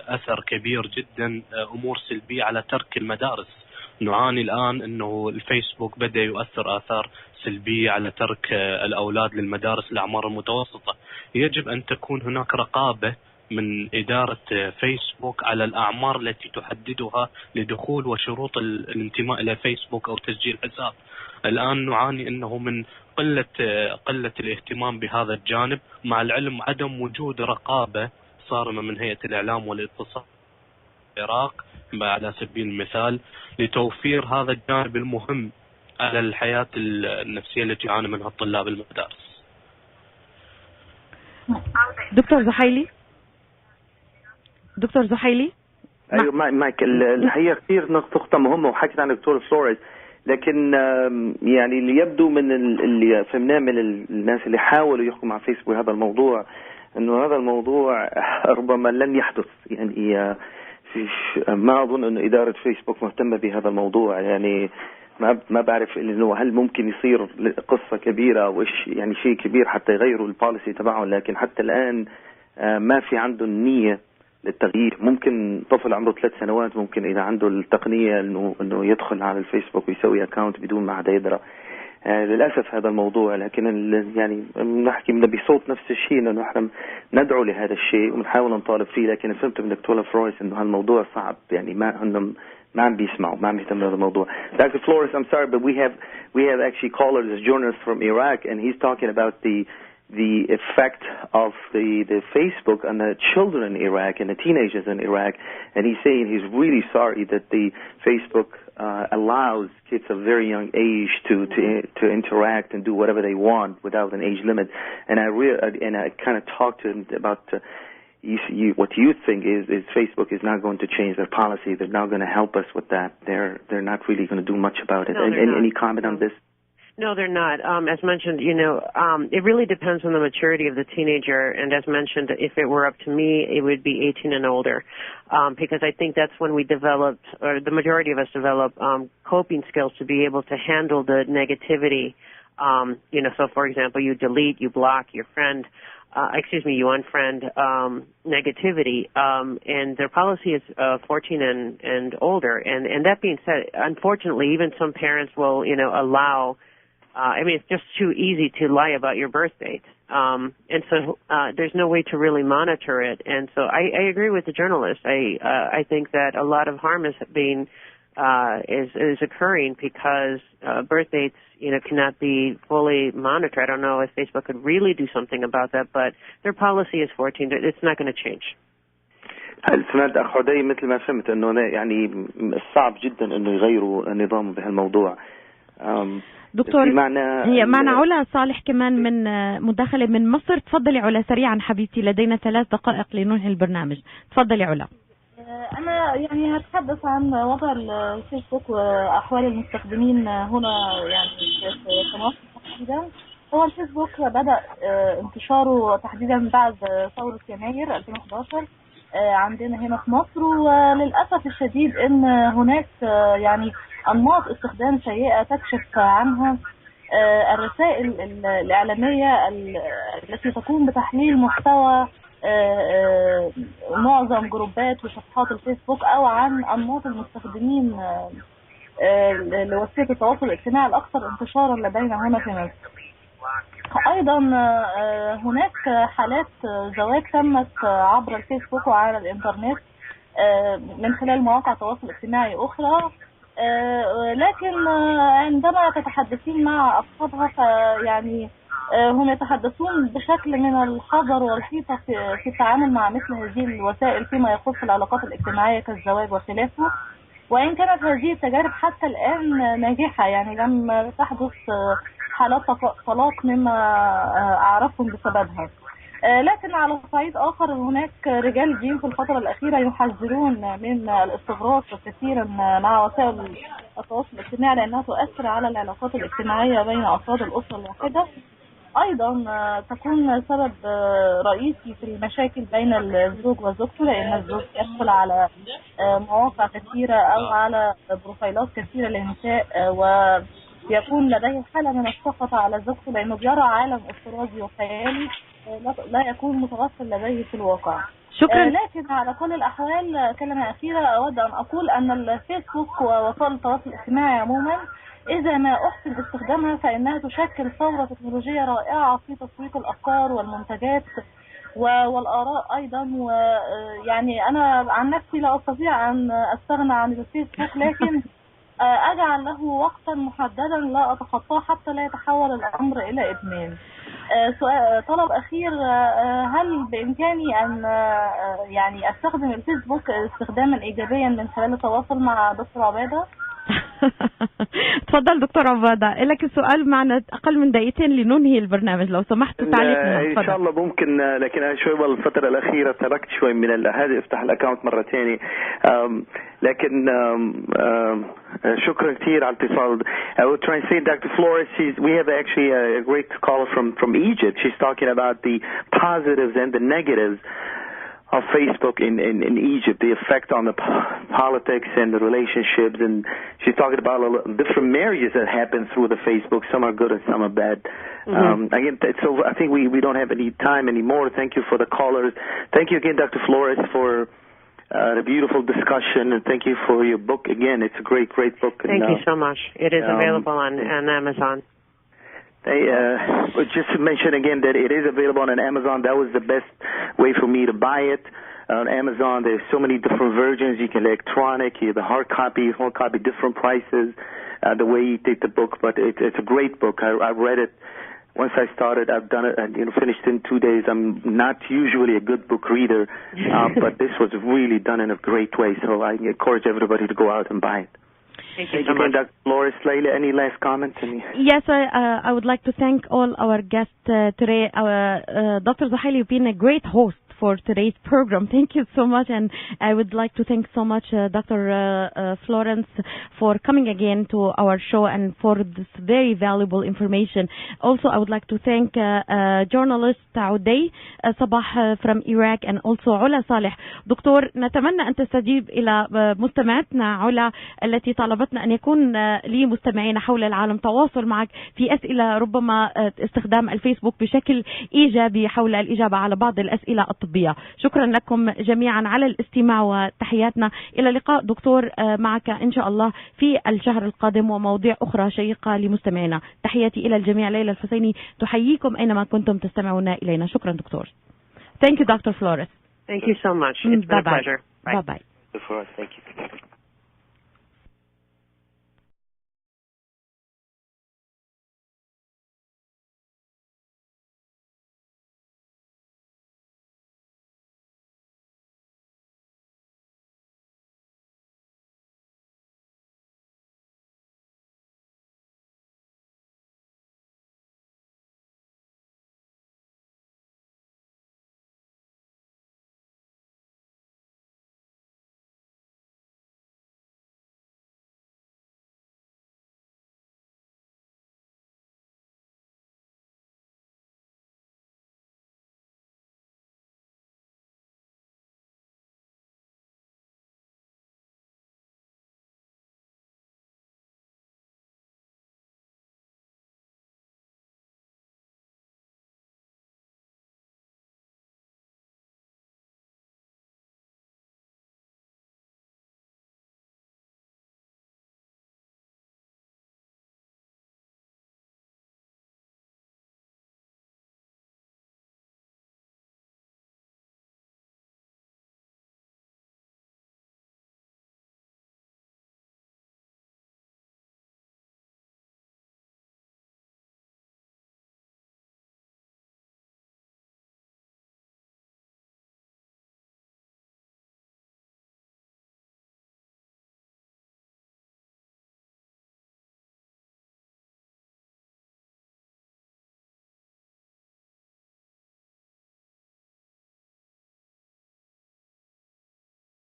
أثر كبير جدا، أمور سلبية على ترك المدارس. نعاني الآن أنه الفيسبوك بدأ يؤثر آثار سلبية على ترك الأولاد للمدارس الأعمار المتوسطة. يجب أن تكون هناك رقابة من إدارة فيسبوك على الأعمار التي تحددها لدخول وشروط الانتماء إلى فيسبوك أو تسجيل حساب. الآن نعاني أنه من قلة الاهتمام بهذا الجانب، مع العلم عدم وجود رقابة صارمة من هيئة الإعلام والاتصال في العراق على سبيل المثال لتوفير هذا الجانب المهم على الحياة النفسية التي يعاني منها الطلاب المدارس. دكتور زحيلي. ايوه معك. الحقيقه كثير نقطه مهمه وحكيت عن الدكتور فلوريس، لكن يعني اللي يبدو من اللي فهمناه من الناس اللي حاولوا يحكوا مع فيسبوك هذا الموضوع، انه هذا الموضوع ربما لن يحدث. يعني ما اظن انه اداره فيسبوك مهتمه بهذا الموضوع. يعني ما بعرف انه هل ممكن يصير قصه كبيره او يعني شيء كبير حتى يغيروا البوليسي تبعهم، لكن حتى الان ما في عنده النيه للتغيير. ممكن طفل عمره 3 سنوات ممكن إذا عنده التقنية إنه يدخل على الفيسبوك ويسوي أكاونت بدون ما حدا يدرى. للأسف هذا الموضوع، لكن يعني نحكي بصوت نفس الشيء إنه نحن ندعو لهذا الشيء ونحاول نطالب فيه. لكن فهمت من دكتور فلوريس إنه هالموضوع صعب، يعني ما عم بيسمعوا، ما عم يهتموا بهذا الموضوع. Dr. Flores, I'm sorry, but we have actually callers as journalists from Iraq, and he's talking about the effect of the Facebook on the children in Iraq and the teenagers in Iraq, and he's saying he's really sorry that the Facebook allows kids of very young age to interact and do whatever they want without an age limit. And I kind of talked to him about what you think is Facebook is not going to change their policy. They're not going to help us with that. They're not really going to do much about it. Any comment on this? No, they're not. As mentioned, it really depends on the maturity of the teenager. And as mentioned, if it were up to me, it would be 18 and older, because I think that's when we developed, or the majority of us develop, coping skills to be able to handle the negativity. So for example, you delete, you block your friend, you unfriend negativity, and their policy is 14 and older. And that being said, unfortunately, even some parents will, allow. It's just too easy to lie about your birth date. And so there's no way to really monitor it. And so I agree with the journalist. I think that a lot of harm is being is occurring because birth dates, cannot be fully monitored. I don't know if Facebook could really do something about that, but their policy is 14. It's not going to change. سمعت أخ عدي مثل ما فهمت إنه يعني صعب جدا إنه يغيروا النظام بهالموضوع. دكتور هي معنا علا صالح كمان من مداخلة من مصر. تفضلي علا سريعا حبيبتي، لدينا 3 دقائق لننهي البرنامج. تفضلي علا. أنا هتحدث عن وضع الفيسبوك وأحوال المستخدمين هنا في مصر تحديدا. هو الفيسبوك بدأ انتشاره تحديدا بعد ثورة يناير 2011 عندنا هنا في مصر، وللأسف الشديد إن هناك أنماط استخدام سيئة تكشف عنها الرسائل الإعلامية التي تقوم بتحليل محتوى معظم جروبات وصفحات الفيسبوك أو عن أنماط المستخدمين لوسيلة التواصل الاجتماعي الأكثر انتشارا لدينا هنا في مصر. أيضا هناك حالات زواج تمت عبر الفيسبوك وعلى الإنترنت من خلال مواقع تواصل اجتماعي أخرى. لكن عندما تتحدثين مع أصحابها فيعني هم يتحدثون بشكل من الحذر والحيطة في التعامل مع مثل هذه الوسائل فيما يخص العلاقات الاجتماعية كالزواج وخلافه. وإن كانت هذه التجارب حتى الآن ناجحة، يعني لم تحدث حالات طلاق مما أعرفهم بسببها. لكن على صعيد آخر هناك رجال دين في الفترة الأخيرة يحذرون من الاستغراق كثيرا مع وسائل التواصل الاجتماعي لأنها تؤثر على العلاقات الاجتماعية بين أفراد الأسرة الواحدة. أيضا تكون سبب رئيسي في المشاكل بين الزوج وزوجته، لأن الزوج يدخل على مواقع كثيرة أو على بروفايلات كثيرة للنساء ويكون لديه حالة من السخط على زوجته لأنه يرى عالم افتراضي وخيالي لا يكون متوفر لديه في الواقع. شكرا. لكن على كل الأحوال كلمة أخيرة أود أن أقول أن الفيسبوك ووسائل التواصل الاجتماعي عموما إذا ما أحسن استخدامها فإنها تشكل ثورة تكنولوجية رائعة في تسويق الأفكار والمنتجات والآراء أيضا. ويعني أنا عن نفسي لا أستطيع أن أستغنى عن الفيسبوك، لكن أجعل له وقتا محددا لا أتخطاه حتى لا يتحول الأمر إلى إدمان. طلب أخير، هل بإمكاني أن يعني أستخدم الفيسبوك استخداما إيجابيا من خلال التواصل مع دكتور عبادة؟ تفضل دكتور عبادة، لك السؤال معنا أقل من دقيقتين لننهي البرنامج لو سمحت تعليقنا. إن شاء الله ممكن، لكن أنا شوي بالفترة الأخيرة تركت شوي من هذا افتح الأكاونت مرة ثانية، لكن شكرا كثير على الاتصال. I was trying to say, Dr. Flores, we have actually a great caller from Egypt. She's talking about the positives and the negatives of Facebook in Egypt, the effect on the politics and the relationships, and she's talking about different marriages that happen through the Facebook. Some are good and some are bad. Again, so I think we don't have any time anymore. Thank you for the callers. Thank you again, Dr. Flores, for the beautiful discussion, and thank you for your book. Again, it's a great book. Thank you so much. It is available on Amazon. Just to mention again that it is available on Amazon. That was the best way for me to buy it. On Amazon, there's so many different versions. You can electronic, you have the hard copy, different prices, the way you take the book. But it's a great book. I read it. Once I started, I've done it and finished in 2 days. I'm not usually a good book reader, but this was really done in a great way. So I encourage everybody to go out and buy it. Thank you so much. Dr. Flores, Layla, any last comments? Yes, I would like to thank all our guests today. Dr. Zuhaili, you've been a great host for today's program. Thank you so much, and I would like to thank so much Dr. Florence for coming again to our show and for this very valuable information. Also, I would like to thank journalist Audey Sabah from Iraq and also Ula Saleh. دكتور، نتمنى أن تستجيب إلى مستمعتنا علا التي طلبتنا أن يكون لمستمعين حول العالم تواصل معك في أسئلة، ربما استخدام الفيسبوك بشكل إيجابي حول الإجابة على بعض الأسئلة الطبية. شكرا لكم جميعا على الاستماع وتحياتنا. إلى اللقاء دكتور معك إن شاء الله في الشهر القادم ومواضيع أخرى شيقة لمستمعينا. تحياتي إلى الجميع. ليلى الحسيني تحييكم أينما كنتم تستمعون إلينا. شكرا دكتور. Thank you, Dr. Flores. Thank you so much. It's been a pleasure. Bye-bye. Thank you.